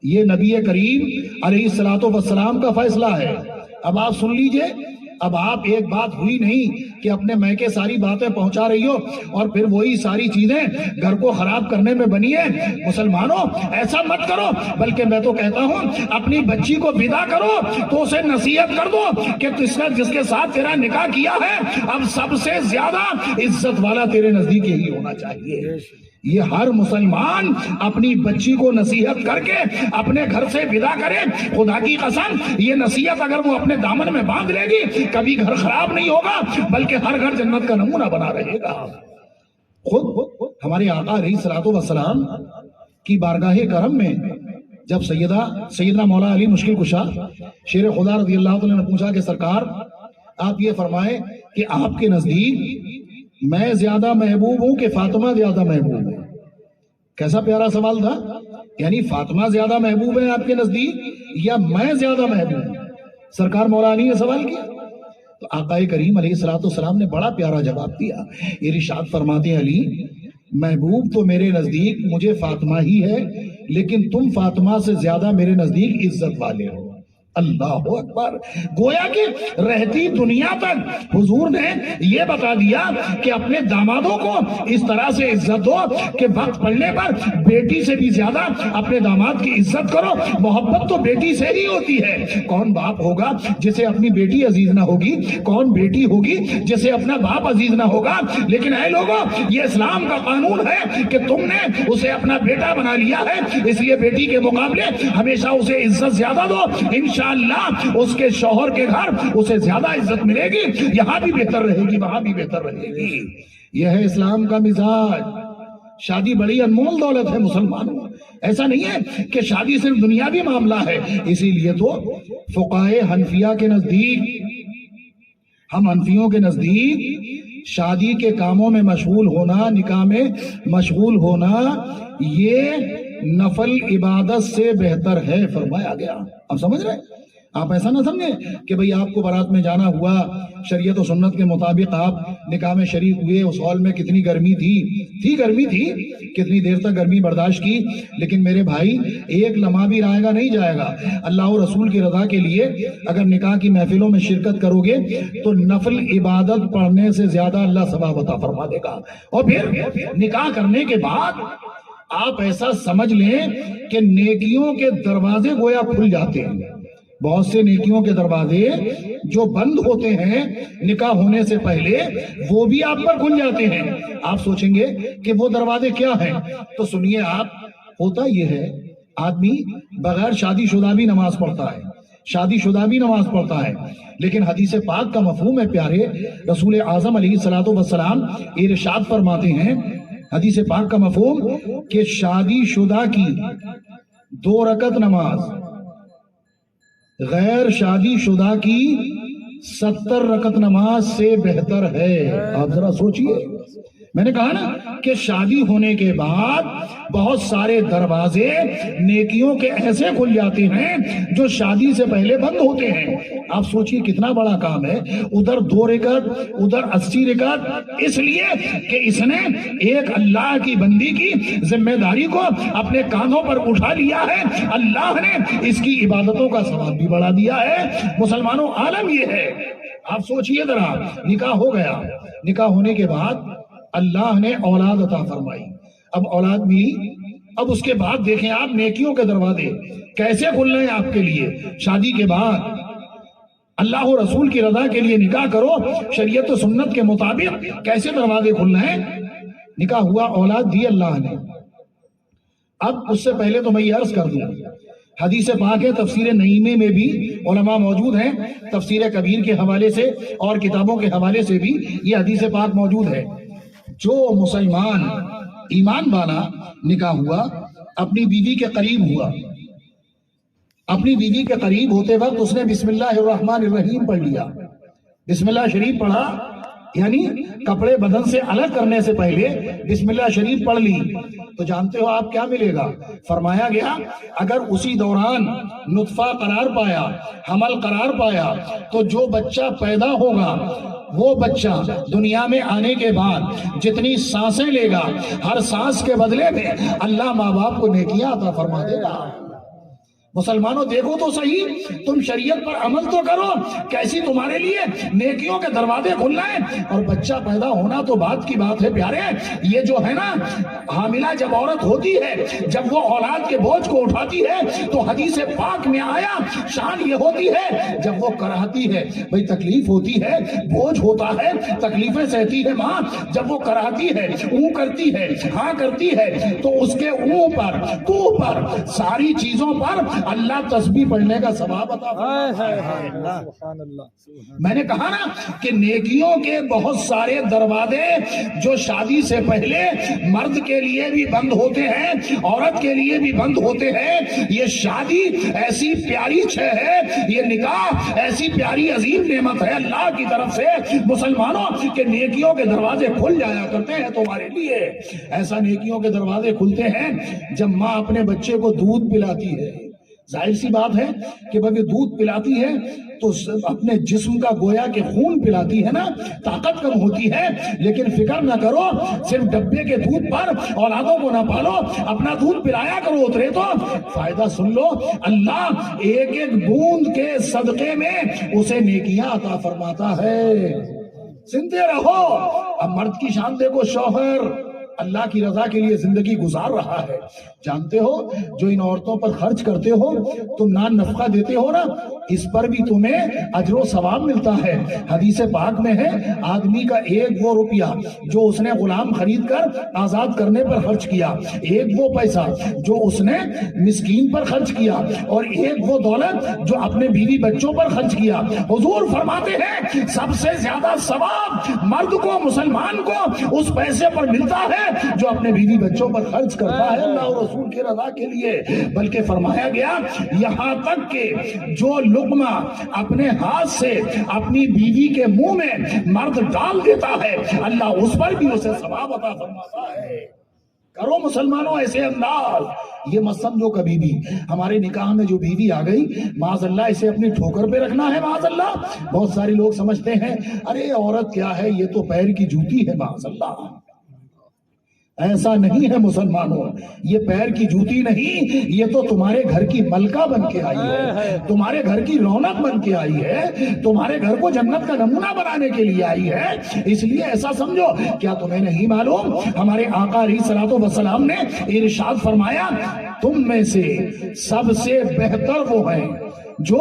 یہ نبی کریم علیہ الصلوۃ والسلام کا فیصلہ ہے. اب آپ سن لیجئے، اب آپ ایک بات ہوئی نہیں کہ اپنے میکے ساری باتیں پہنچا رہی ہو اور پھر وہی ساری چیزیں گھر کو خراب کرنے میں بنی ہے. مسلمانوں ایسا مت کرو، بلکہ میں تو کہتا ہوں اپنی بچی کو ودا کرو تو اسے نصیحت کر دو کہ جس کے ساتھ تیرا نکاح کیا ہے اب سب سے زیادہ عزت والا تیرے نزدیک یہی ہونا چاہیے. یہ ہر مسلمان اپنی بچی کو نصیحت کر کے اپنے گھر سے ودا کرے. خدا کی قسم یہ نصیحت اگر وہ اپنے دامن میں باندھ لے گی کبھی گھر خراب نہیں ہوگا بلکہ ہر گھر جنت کا نمونہ بنا رہے گا. خود ہمارے آقا علیہ الصلوۃ والسلام کی بارگاہ کرم میں جب سیدنا مولا علی مشکل کشا شیر خدا رضی اللہ عنہ نے پوچھا کہ سرکار آپ یہ فرمائیں کہ آپ کے نزدیک میں زیادہ محبوب ہوں کہ فاطمہ زیادہ محبوب ہے؟ کیسا پیارا سوال تھا. یعنی فاطمہ زیادہ محبوب ہے آپ کے نزدیک یا میں زیادہ محبوب ہوں؟ سرکار مولا علی نے سوال کیا تو آقا کریم علیہ الصلوۃ والسلام نے بڑا پیارا جواب دیا. ارشاد فرماتے ہیں علی محبوب تو میرے نزدیک مجھے فاطمہ ہی ہے، لیکن تم فاطمہ سے زیادہ میرے نزدیک عزت والے ہو. اللہ اکبر. گویا کہ رہتی دنیا تک حضور نے یہ بتا دیا کہ اپنے دامادوں کو اس طرح سے عزت دو کہ وقت پڑنے پر بیٹی سے بھی زیادہ اپنے داماد کی عزت کرو. محبت تو بیٹی سے ہی ہوتی ہے. کون باپ ہوگا جسے اپنی بیٹی عزیز نہ ہوگی؟ کون بیٹی ہوگی جسے اپنا باپ عزیز نہ ہوگا؟ لیکن اے لوگوں یہ اسلام کا قانون ہے کہ تم نے اسے اپنا بیٹا بنا لیا ہے، اس لیے بیٹی کے مقابلے ہمیشہ اسے عزت زیادہ دو. انشاءاللہ اس کے شوہر کے گھر اسے زیادہ عزت ملے گی، یہاں بھی بہتر رہے گی وہاں بھی بہتر رہے گی. یہ ہے اسلام کا مزاج. شادی بڑی انمول دولت ہے مسلمانوں. ایسا نہیں ہے کہ شادی صرف دنیاوی معاملہ ہے. اسی لیے تو فقہائے حنفیہ کے نزدیک، ہم حنفیوں کے نزدیک شادی کے کاموں میں مشغول ہونا، نکاح میں مشغول ہونا یہ نفل عبادت سے بہتر ہے فرمایا گیا. آپ سمجھ رہے ہیں؟ آپ ایسا نہ سمجھیں کہ بھئی آپ کو بارات میں جانا ہوا، شریعت و سنت کے مطابق آپ نکاح میں شریک ہوئے، اس ہال میں کتنی گرمی تھی گرمی تھی، کتنی دیر تک گرمی برداشت کی، لیکن میرے بھائی ایک لمحہ بھی رائے گا نہیں جائے گا. اللہ و رسول کی رضا کے لیے اگر نکاح کی محفلوں میں شرکت کرو گے تو نفل عبادت پڑھنے سے زیادہ اللہ ثواب عطا فرما دے گا. اور پھر نکاح کرنے کے بعد آپ ایسا سمجھ لیں کہ نیکیوں کے دروازے گویا کھل جاتے ہیں. بہت سے نیکیوں کے دروازے جو بند ہوتے ہیں نکاح ہونے سے پہلے وہ بھی آپ پر کھل جاتے ہیں. آپ سوچیں گے کہ وہ دروازے کیا ہیں, تو سنیے آپ, ہوتا یہ ہے آدمی بغیر شادی شدہ بھی نماز پڑھتا ہے, شادی شدہ بھی نماز پڑھتا ہے, لیکن حدیث پاک کا مفہوم ہے پیارے. رسول اعظم علیہ الصلوۃ والسلام ارشاد فرماتے ہیں حدیث پاک کا مفہوم کہ شادی شدہ کی 2 رکعت نماز غیر شادی شدہ کی 70 رکعت نماز سے بہتر ہے. آپ ذرا سوچئے, میں نے کہا نا کہ شادی ہونے کے بعد بہت سارے دروازے نیکیوں کے ایسے کھل جاتے ہیں جو شادی سے پہلے بند ہوتے ہیں. آپ سوچئے کتنا بڑا کام ہے, ادھر 2 رکعت ادھر 80 رکعت, اس لیے کہ اس نے ایک اللہ کی بندی کی ذمہ داری کو اپنے کانوں پر اٹھا لیا ہے. اللہ نے اس کی عبادتوں کا ثواب بھی بڑھا دیا ہے. مسلمانوں عالم یہ ہے, آپ سوچئے ذرا, نکاح ہو گیا, نکاح ہونے کے بعد اللہ نے اولاد عطا فرمائی, اب اولاد ملی, اب اس کے بعد دیکھیں آپ نیکیوں کے دروازے کیسے کھل رہے ہیں آپ کے لیے. شادی کے بعد اللہ و رسول کی رضا کے لیے نکاح کرو, شریعت و سنت کے مطابق کیسے دروازے کھل رہے ہیں. نکاح ہوا, اولاد دی اللہ نے. اب اس سے پہلے تو میں یہ عرض کر دوں, حدیث پاک ہے, تفسیر نعیمہ میں بھی علماء موجود ہیں, تفسیر کبیر کے حوالے سے اور کتابوں کے حوالے سے بھی یہ حدیث پاک موجود ہے. جو مسلمان ایمان والا نکاح ہوا, اپنی بیوی کے قریب ہوا, اپنی بیوی کے قریب ہوتے وقت اس نے بسم اللہ الرحمن الرحیم پڑھ لیا, بسم اللہ شریف پڑھا, یعنی کپڑے بدن سے الگ کرنے سے پہلے بسم اللہ شریف پڑھ لی, تو جانتے ہو آپ کیا ملے گا. فرمایا گیا اگر اسی دوران نطفہ قرار پایا, حمل قرار پایا, تو جو بچہ پیدا ہوگا وہ بچہ دنیا میں آنے کے بعد جتنی سانسیں لے گا, ہر سانس کے بدلے میں اللہ ماں باپ کو نیکیاں عطا فرما دے گا. مسلمانوں دیکھو تو صحیح, تم شریعت پر عمل تو کرو, کیسی تمہارے لیے نیکیوں کے دروازے کھل رہے ہیں. اور بچہ پیدا ہونا تو بات کی بات ہے پیارے, یہ جو ہے نا حاملہ جب عورت ہوتی ہے, جب وہ اولاد کے بوجھ کو اٹھاتی ہے, تو حدیث پاک میں آیا شان یہ ہوتی ہے جب وہ کراہتی ہے. بھئی تکلیف ہوتی ہے, بوجھ ہوتا ہے, تکلیفیں سہتی ہے ماں, جب وہ کراہتی ہے, اوں کرتی ہے, ہاں کرتی ہے, تو اس کے اوں پر, تو پر, ساری چیزوں پر اللہ تسبیح پڑھنے کا ثواب عطا فرماتا ہے. میں نے کہا نا کہ نیکیوں کے بہت سارے دروازے جو شادی سے پہلے مرد کے لیے بھی بند ہوتے ہیں, عورت کے لیے بھی بند ہوتے ہیں. یہ شادی ایسی پیاری شے ہے, یہ نکاح ایسی پیاری عظیم نعمت ہے اللہ کی طرف سے مسلمانوں کے نیکیوں کے دروازے کھل جایا کرتے ہیں تمہارے لیے. ایسا نیکیوں کے دروازے کھلتے ہیں جب ماں اپنے بچے کو دودھ پلاتی ہے. ظاہر سی بات ہے کہ جب یہ دودھ پلاتی ہے تو اپنے جسم کا گویا کہ خون پلاتی ہے نا, طاقت کم ہوتی ہے, لیکن فکر نہ کرو, صرف ڈبے کے دودھ پر اولادوں کو نہ پالو, اپنا دودھ پلایا کرو. اترے تو فائدہ سن لو, اللہ ایک ایک بوند کے صدقے میں اسے نیکیاں عطا فرماتا ہے. سنتے رہو. اب مرد کی شان دیکھو, شوہر اللہ کی رضا کے لیے زندگی گزار رہا ہے. جانتے ہو جو ان عورتوں پر خرچ کرتے ہو, تم نان نفقہ دیتے ہو نا, اس پر بھی تمہیں اجر و ثواب ملتا ہے. حدیث پاک میں ہے آدمی کا ایک وہ روپیہ جو اس نے غلام خرید کر آزاد کرنے پر خرچ کیا, ایک وہ پیسہ جو اس نے مسکین پر خرچ کیا, اور ایک وہ دولت جو اپنے بیوی بچوں پر خرچ کیا. حضور فرماتے ہیں سب سے زیادہ ثواب مرد کو, مسلمان کو اس پیسے پر ملتا ہے جو اپنے بیوی بچوں پر خرچ کرتا ہے اللہ اور رسول کی رضا کے لیے. بلکہ فرمایا گیا یہاں تک کہ جو لقمہ اپنے ہاتھ سے اپنی بیوی کے منہ میں مرد ڈال دیتا ہے, اللہ اس پر بھی اسے ثواب عطا فرماتا ہے. کرو مسلمانوں ایسے انداز. یہ مت سمجھو کبھی بھی ہمارے نکاح میں جو بیوی آ گئی معاذ اللہ اسے اپنی ٹھوکر پہ رکھنا ہے. معاذ اللہ بہت سارے لوگ سمجھتے ہیں ارے عورت کیا ہے, یہ تو پیر کی جوتی ہے. معاذ اللہ ایسا نہیں ہے مسلمانوں, یہ پیر کی جوتی نہیں, یہ تو تمہارے گھر کی ملکہ بن کے آئی ہے, تمہارے گھر کی رونق بن کے آئی ہے, تمہارے گھر کو جنت کا نمونہ بنانے کے لیے آئی ہے. اس لیے ایسا سمجھو. کیا تمہیں نہیں معلوم ہمارے آقا علیہ الصلوۃ والسلام نے ارشاد فرمایا تم میں سے سب سے بہتر وہ ہیں جو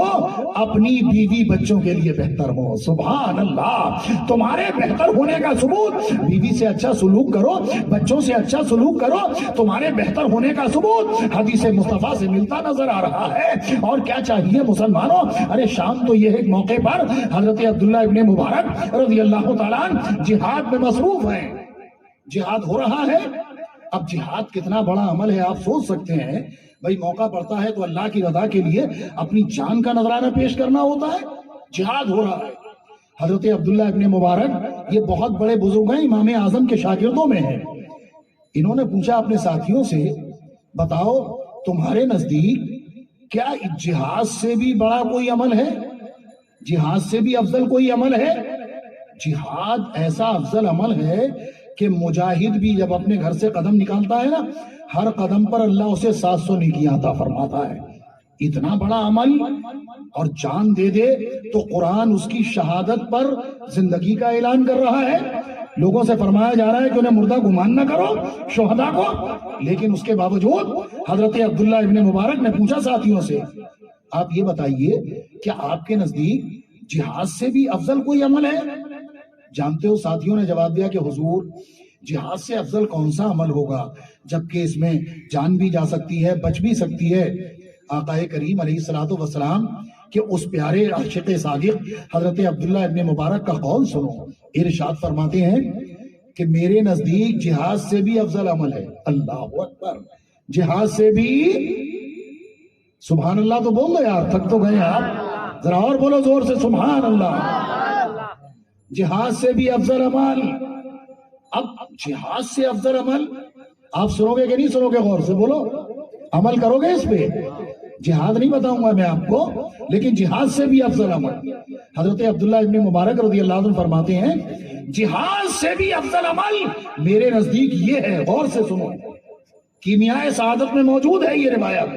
اپنی بیوی بچوں کے لیے بہتر ہو. سبحان اللہ. تمہارے بہتر ہونے کا ثبوت بیوی سے اچھا سلوک کرو, بچوں سے اچھا سلوک کرو. تمہارے بہتر ہونے کا ثبوت حدیث مصطفیٰ سے ملتا نظر آ رہا ہے. اور کیا چاہیے مسلمانوں؟ ارے شام تو یہ ایک موقع پر حضرت عبداللہ ابن مبارک رضی اللہ تعالیٰ عنہ جہاد میں مصروف ہیں. جہاد ہو رہا ہے. اب جہاد کتنا بڑا عمل ہے آپ سوچ سکتے ہیں. بھئی موقع پڑتا ہے تو اللہ کی رضا کے لیے اپنی جان کا نذرانہ پیش کرنا ہوتا ہے. جہاد ہو رہا ہے. حضرت عبداللہ ابن مبارک یہ بہت بڑے بزرگ ہیں, امام اعظم کے شاگردوں میں ہیں. انہوں نے پوچھا اپنے ساتھیوں سے, بتاؤ تمہارے نزدیک کیا جہاد سے بھی بڑا کوئی عمل ہے؟ جہاد سے بھی افضل کوئی عمل ہے؟ جہاد ایسا افضل عمل ہے کہ مجاہد بھی جب اپنے گھر سے قدم نکالتا ہے نا, ہر قدم پر اللہ اسے 700 نیکیاں عطا فرماتا ہے. اتنا بڑا عمل, اور جان دے دے تو قرآن اس کی شہادت پر زندگی کا اعلان کر رہا ہے. لوگوں سے فرمایا جا رہا ہے کہ انہیں مردہ گمان نہ کرو, شہداء کو. لیکن اس کے باوجود حضرت عبداللہ ابن مبارک نے پوچھا ساتھیوں سے, آپ یہ بتائیے کیا آپ کے نزدیک جہاد سے بھی افضل کوئی عمل ہے؟ جانتے ہو ساتھیوں نے جواب دیا کہ حضور جہاد سے افضل کون سا عمل ہوگا جبکہ اس میں جان بھی جا سکتی ہے, بچ بھی سکتی ہے. آقا کریم علیہ الصلوۃ والسلام کہ اس پیارے عاشق صادق حضرت عبداللہ ابن مبارک کا قول سنو. ارشاد فرماتے ہیں کہ میرے نزدیک جہاد سے بھی افضل عمل ہے. اللہ اکبر. جہاد سے بھی, سبحان اللہ تو بول دو یار, تھک تو گئے آپ, ذرا اور بولو زور سے سبحان اللہ. جہاد سے بھی افضل عمل. اب جہاد سے افضل عمل آپ سنو گے کہ نہیں سنو گے؟ غور سے بولو, عمل کرو گے اس پہ؟ جہاد نہیں بتاؤں گا میں آپ کو, لیکن جہاد سے بھی افضل عمل. حضرت عبداللہ ابن مبارک رضی اللہ عنہ فرماتے ہیں جہاد سے بھی افضل عمل میرے نزدیک یہ ہے, غور سے سنو, کیمیائے سعادت میں موجود ہے یہ روایت.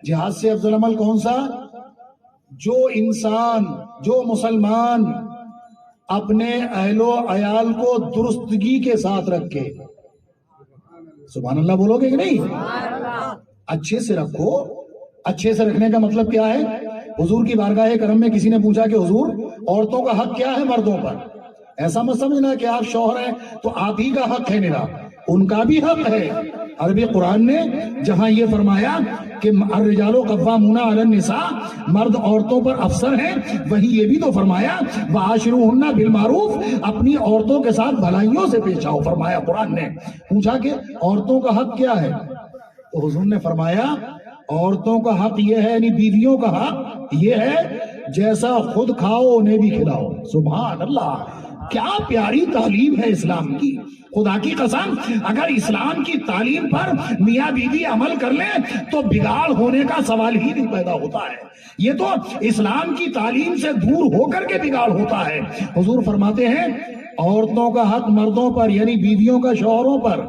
جہاد سے افضل عمل کون سا؟ جو انسان, جو مسلمان اپنے اہل و عیال کو درستگی کے ساتھ رکھے. سبحان اللہ بولو گے کہ نہیں؟ اچھے سے رکھو. اچھے سے رکھنے کا مطلب کیا ہے؟ حضور کی بارگاہ کرم میں کسی نے پوچھا کہ حضور عورتوں کا حق کیا ہے مردوں پر؟ ایسا مت سمجھنا کہ آپ شوہر ہیں تو آپ ہی کا حق ہے میرا, ان کا بھی حق ہے. عربی قرآن نے جہاں یہ فرمایا کہ الرجال قوامون علی النساء, مرد عورتوں پر افسر ہیں, وہیں یہ بھی تو فرمایا وعاشروہن بالمعروف, اپنی عورتوں کے ساتھ بھلائیوں سے پیش آؤ فرمایا قرآن نے. پوچھا کہ عورتوں کا حق کیا ہے تو حضور نے فرمایا عورتوں کا حق یہ ہے, یعنی بیویوں کا حق یہ ہے جیسا خود کھاؤ انہیں بھی کھلاؤ. سبحان اللہ, کیا پیاری تعلیم ہے اسلام کی. خدا کی قسم اگر اسلام کی تعلیم پر میاں بیوی عمل کر لیں تو بگاڑ ہونے کا سوال ہی نہیں پیدا ہوتا ہے. یہ تو اسلام کی تعلیم سے دور ہو کر کے بگاڑ ہوتا ہے. حضور فرماتے ہیں عورتوں کا حق مردوں پر, یعنی بیویوں کا شوہروں پر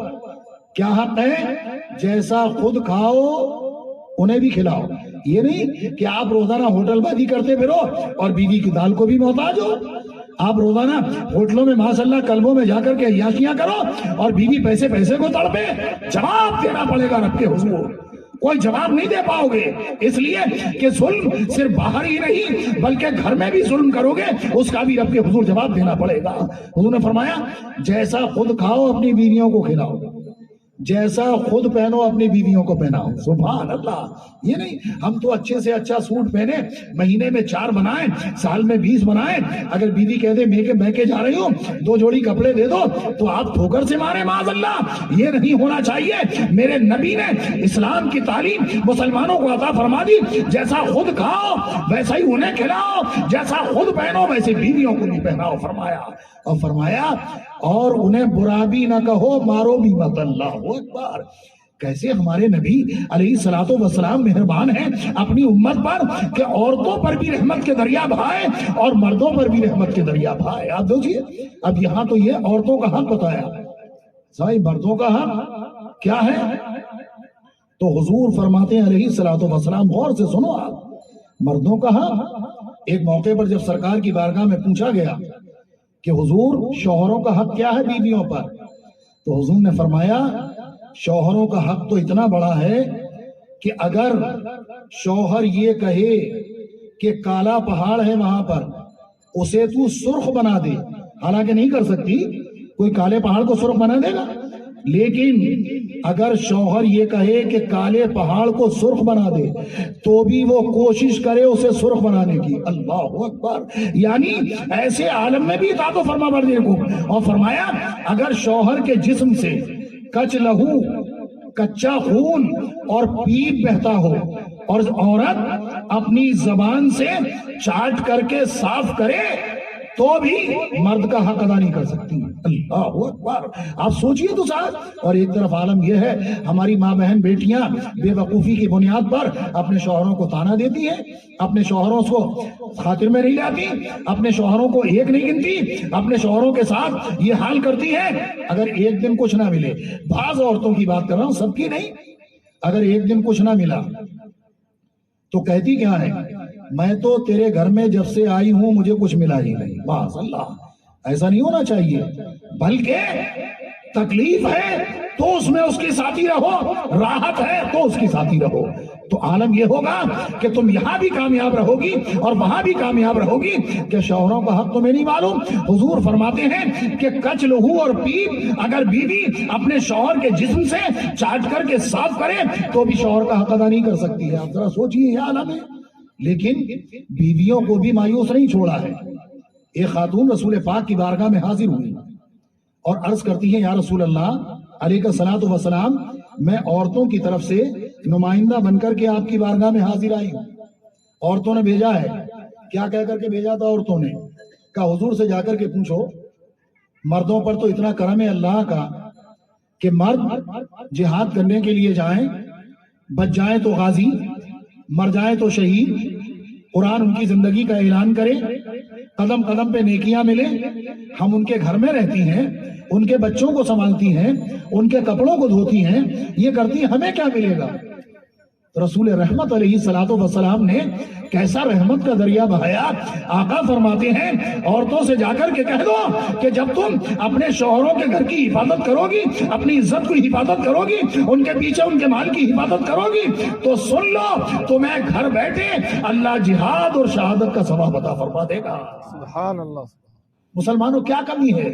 کیا حق ہے؟ جیسا خود کھاؤ انہیں بھی کھلاؤ. یہ نہیں کہ آپ روزانہ ہوٹل بازی کرتے پھرو اور بیوی کی دال کو بھی محتاج ہو. آپ روزانہ ہوٹلوں میں ماشاءاللہ کلبوں میں جا کر کے عیاشیاں کرو اور بیوی پیسے کو تڑپے. جواب دینا پڑے گا رب کے حضور, کوئی جواب نہیں دے پاؤ گے, اس لیے کہ ظلم صرف باہر ہی نہیں بلکہ گھر میں بھی ظلم کرو گے اس کا بھی رب کے حضور جواب دینا پڑے گا. حضور نے فرمایا جیسا خود کھاؤ اپنی بیویوں کو کھلاؤ, جیسا خود پہنو اپنی بیویوں کو پہناؤ. سبحان اللہ. یہ نہیں ہم تو اچھے سے اچھا سوٹ پہنے, مہینے میں 4 بنائیں, سال میں 20 بنائیں, اگر بیوی کہہ دے میں کے جا رہی ہوں 2 جوڑی کپڑے دے دو تو آپ ٹھوکر سے مارے معاذ اللہ. یہ نہیں ہونا چاہیے. میرے نبی نے اسلام کی تعلیم مسلمانوں کو عطا فرما دی, جیسا خود کھاؤ ویسا ہی انہیں کھلاؤ, جیسا خود پہنو ویسے بیویوں کو بھی پہناؤ فرمایا. اور فرمایا اور انہیں برا بھی نہ کہو, مارو بھی مت. اللہ اکبر. کیسے ہمارے نبی علیہ الصلوۃ والسلام مہربان ہیں اپنی امت پر کہ عورتوں پر بھی رحمت کے دریا بہائے اور مردوں پر بھی رحمت کے دریا بہائے. آپ دیکھیے اب یہاں تو یہ عورتوں کا حق بتایا, صحیح مردوں کا حق کیا ہے؟ تو حضور فرماتے ہیں علیہ الصلوۃ والسلام, غور سے سنو آپ, مردوں کا حق. ایک موقع پر جب سرکار کی بارگاہ میں پوچھا گیا کہ حضور شوہروں کا حق کیا ہے بیویوں پر, تو حضور نے فرمایا شوہروں کا حق تو اتنا بڑا ہے کہ اگر شوہر یہ کہے کہ کالا پہاڑ ہے وہاں پر اسے تو سرخ بنا دے، حالانکہ نہیں کر سکتی، کوئی کالے پہاڑ کو سرخ بنا دے گا؟ لیکن اگر شوہر یہ کہے کہ کالے پہاڑ کو سرخ بنا دے تو بھی وہ کوشش کرے اسے سرخ بنانے کی۔ اللہ اکبر! یعنی ایسے عالم میں بھی اطاعت و فرما برداری کو، اور فرمایا اگر شوہر کے جسم سے کچ لہو، کچا خون اور پیپ بہتا ہو اور عورت اپنی زبان سے چاٹ کر کے صاف کرے تو بھی مرد کا حق ادا نہیں کر سکتی۔ اللہ اکبر! آپ سوچئے تو صاحب۔ اور ایک طرف عالم یہ ہے ہماری ماں بہن بیٹیاں بے وقوفی کی بنیاد پر اپنے شوہروں کو تانا دیتی ہیں، اپنے شوہروں کو خاطر میں نہیں لاتی، اپنے شوہروں کو ایک نہیں گنتی، اپنے شوہروں کے ساتھ یہ حال کرتی ہے۔ اگر ایک دن کچھ نہ ملے، بعض عورتوں کی بات کر رہا ہوں، سب کی نہیں، اگر ایک دن کچھ نہ ملا تو کہتی کیا ہے؟ میں تو تیرے گھر میں جب سے آئی ہوں مجھے کچھ ملا ہی نہیں۔ باز اللہ! ایسا نہیں ہونا چاہیے، بلکہ تکلیف ہے تو اس میں اس کی ساتھی رہو، راحت ہے تو اس کی ساتھی رہو۔ تو عالم یہ ہوگا کہ تم یہاں بھی کامیاب رہو گی اور وہاں بھی کامیاب رہو گی کہ شوہروں کا حق تمہیں نہیں معلوم۔ حضور فرماتے ہیں کہ کچ لہو اور پیپ اگر بیوی اپنے شوہر کے جسم سے چاٹ کر کے صاف کرے تو بھی شوہر کا حق ادا نہیں کر سکتی ہے۔ آپ ذرا سوچئے یہ عالم ہے۔ لیکن بیویوں کو بھی مایوس نہیں چھوڑا ہے۔ ایک خاتون رسول پاک کی بارگاہ میں حاضر ہوئی اور عرض کرتی ہیں، یا رسول اللہ علیہ الصلوۃ والسلام، میں عورتوں کی طرف سے نمائندہ بن کر کے آپ کی بارگاہ میں حاضر آئی ہوں۔ عورتوں نے بھیجا ہے۔ کیا کہہ کر کے بھیجا تھا عورتوں نے؟ کہا حضور سے جا کر کے پوچھو مردوں پر تو اتنا کرم ہے اللہ کا کہ مرد جہاد کرنے کے لیے جائیں، بچ جائیں تو غازی، مر جائیں تو شہید، قرآن ان کی زندگی کا اعلان کرے، قدم قدم پہ نیکیاں ملیں، ہم ان کے گھر میں رہتی ہیں، ان کے بچوں کو سنبھالتی ہیں، ان کے کپڑوں کو دھوتی ہیں، یہ کرتی ہیں، ہمیں کیا ملے گا؟ رسول رحمت علیہ الصلوۃ والسلام نے کیسا رحمت کا دریا بہایا۔ آقا فرماتے ہیں عورتوں سے جا کر کے کہہ دو کہ جب تم اپنے شوہروں کے گھر کی حفاظت کرو گی، اپنی عزت کی حفاظت کرو گی، ان کے پیچھے ان کے مال کی حفاظت کرو گی تو سن لو تمہیں گھر بیٹھے اللہ جہاد اور شہادت کا ثواب عطا فرما دے گا۔ سبحان اللہ! مسلمانوں کیا کمی ہے؟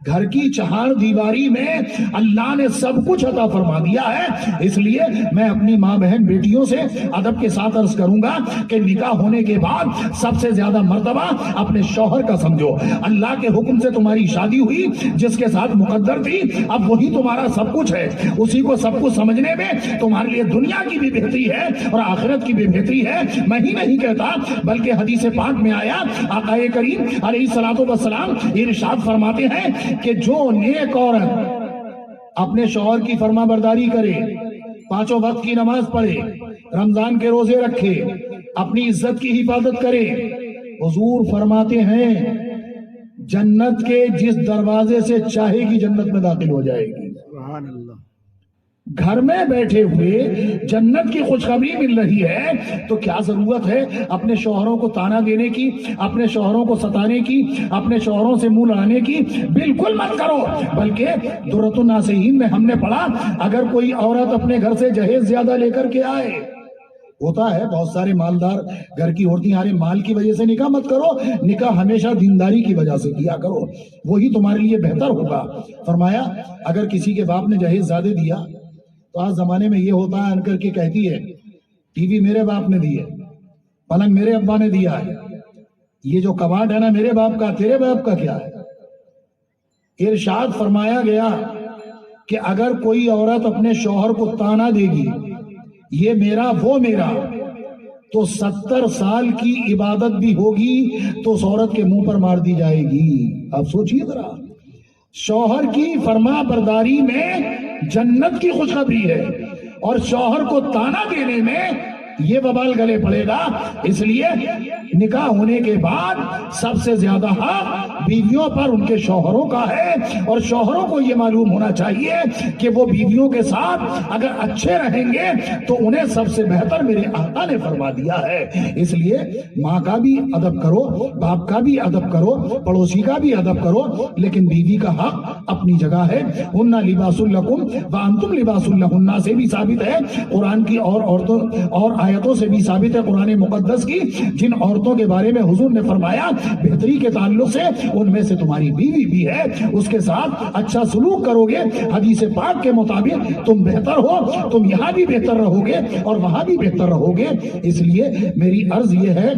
گھر کی چہار دیواری میں اللہ نے سب کچھ عطا فرما دیا ہے۔ اس لیے میں اپنی ماں بہن بیٹیوں سے ادب کے ساتھ عرض کروں گا کہ نکاح ہونے کے بعد سب سے زیادہ مرتبہ اپنے شوہر کا سمجھو۔ اللہ کے حکم سے تمہاری شادی ہوئی، جس کے ساتھ مقدر تھی، اب وہی تمہارا سب کچھ ہے۔ اسی کو سب کچھ سمجھنے میں تمہارے لیے دنیا کی بھی بہتری ہے اور آخرت کی بھی بہتری ہے۔ میں ہی نہیں کہتا بلکہ حدیث پاک میں آیا، آقا کریم علیہ الصلوۃ والسلام ارشاد فرماتے ہیں کہ جو نیک عورت اپنے شوہر کی فرما برداری کرے، پانچوں وقت کی نماز پڑھے، رمضان کے روزے رکھے، اپنی عزت کی حفاظت کرے، حضور فرماتے ہیں جنت کے جس دروازے سے چاہے گی جنت میں داخل ہو جائے گی۔ سبحان اللہ! گھر میں بیٹھے ہوئے جنت کی خوشخبری مل رہی ہے تو کیا ضرورت ہے اپنے شوہروں کو تانا دینے کی، اپنے شوہروں کو ستانے کی، اپنے شوہروں سے منہ لڑانے کی؟ بالکل مت کرو۔ بلکہ درۃ الناصحین میں ہم نے پڑھا اگر کوئی عورت اپنے گھر سے جہیز زیادہ لے کر کے آئے، ہوتا ہے بہت سارے مالدار گھر کی عورتیں آ رہے، مال کی وجہ سے نکاح مت کرو، نکاح ہمیشہ دینداری کی وجہ سے کیا کرو، وہی تمہارے لیے بہتر ہوگا۔ فرمایا اگر کسی کے باپ نے جہیز زیادہ دیا تو آج زمانے میں یہ ہوتا ہے، ان کر کے کہتی ہے ٹی وی میرے باپ نے دی ہے، پلنگ میرے ابا نے دیا ہے، یہ جو کباڑ ہے نا میرے باپ کا، تیرے باپ کا کیا ہے؟ ارشاد فرمایا گیا کہ اگر کوئی عورت اپنے شوہر کو تانا دے گی یہ میرا وہ میرا، تو 70 سال کی عبادت بھی ہوگی تو اس عورت کے منہ پر مار دی جائے گی۔ آپ سوچئے ذرا، شوہر کی فرما برداری میں جنت کی خوشخبری ہے اور شوہر کو تانا دینے میں یہ وبال گلے پڑے گا۔ اس لیے نکاح ہونے کے بعد سب سے زیادہ حق بیویوں پر ان کے شوہروں کا ہے، اور شوہروں کو یہ معلوم ہونا چاہیے کہ وہ بیویوں کے ساتھ اگر اچھے رہیں گے تو انہیں سب سے بہتر میرے آقا نے فرما دیا ہے۔ اس لیے ماں کا بھی ادب کرو، باپ کا بھی ادب کرو، پڑوسی کا بھی ادب کرو، لیکن بیوی کا حق اپنی جگہ ہے۔ ہن لباس لکم وانتم لباس لہن سے بھی ثابت ہے قرآن کی اور عورتوں اور آیتوں سے بھی ثابت ہے قرآن مقدس کی، جن عورتوں کے بارے میں حضور نے فرمایا بہتری کے تعلق سے ان میں سے تمہاری بیوی بھی ہے، اس کے ساتھ اچھا سلوک کرو گے، حدیث پاک کے مطابق تم بہتر ہو، تم یہاں بھی بہتر رہو گے اور وہاں بھی بہتر رہو گے۔ اس لیے میری عرض یہ ہے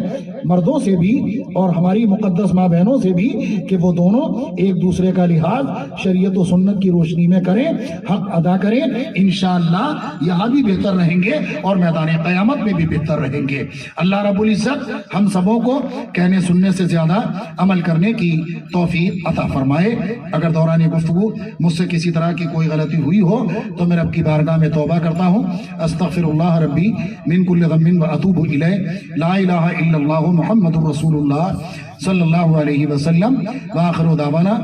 مردوں سے بھی اور ہماری مقدس ماں بہنوں سے بھی کہ وہ دونوں ایک دوسرے کا لحاظ شریعت و سنت کی روشنی میں کریں، حق ادا کریں، انشاءاللہ یہاں بھی بہتر رہیں گے اور میدان قیامت میں بھی بہتر رہیں گے۔ اللہ رب العزت ہم سبوں کو کہنے سننے سے زیادہ عمل کرنے کی توفیق عطا فرمائے۔ اگر دوران گفتگو مجھ سے کسی طرح کی کوئی غلطی ہوئی ہو تو میں رب کی بارگاہ میں توبہ کرتا ہوں، استغفر اللہ ربی من کل ذنب واتوب الیہ، لا الہ الا اللہ محمد رسول اللہ صلی اللہ علیہ وسلم، وآخر دعوانا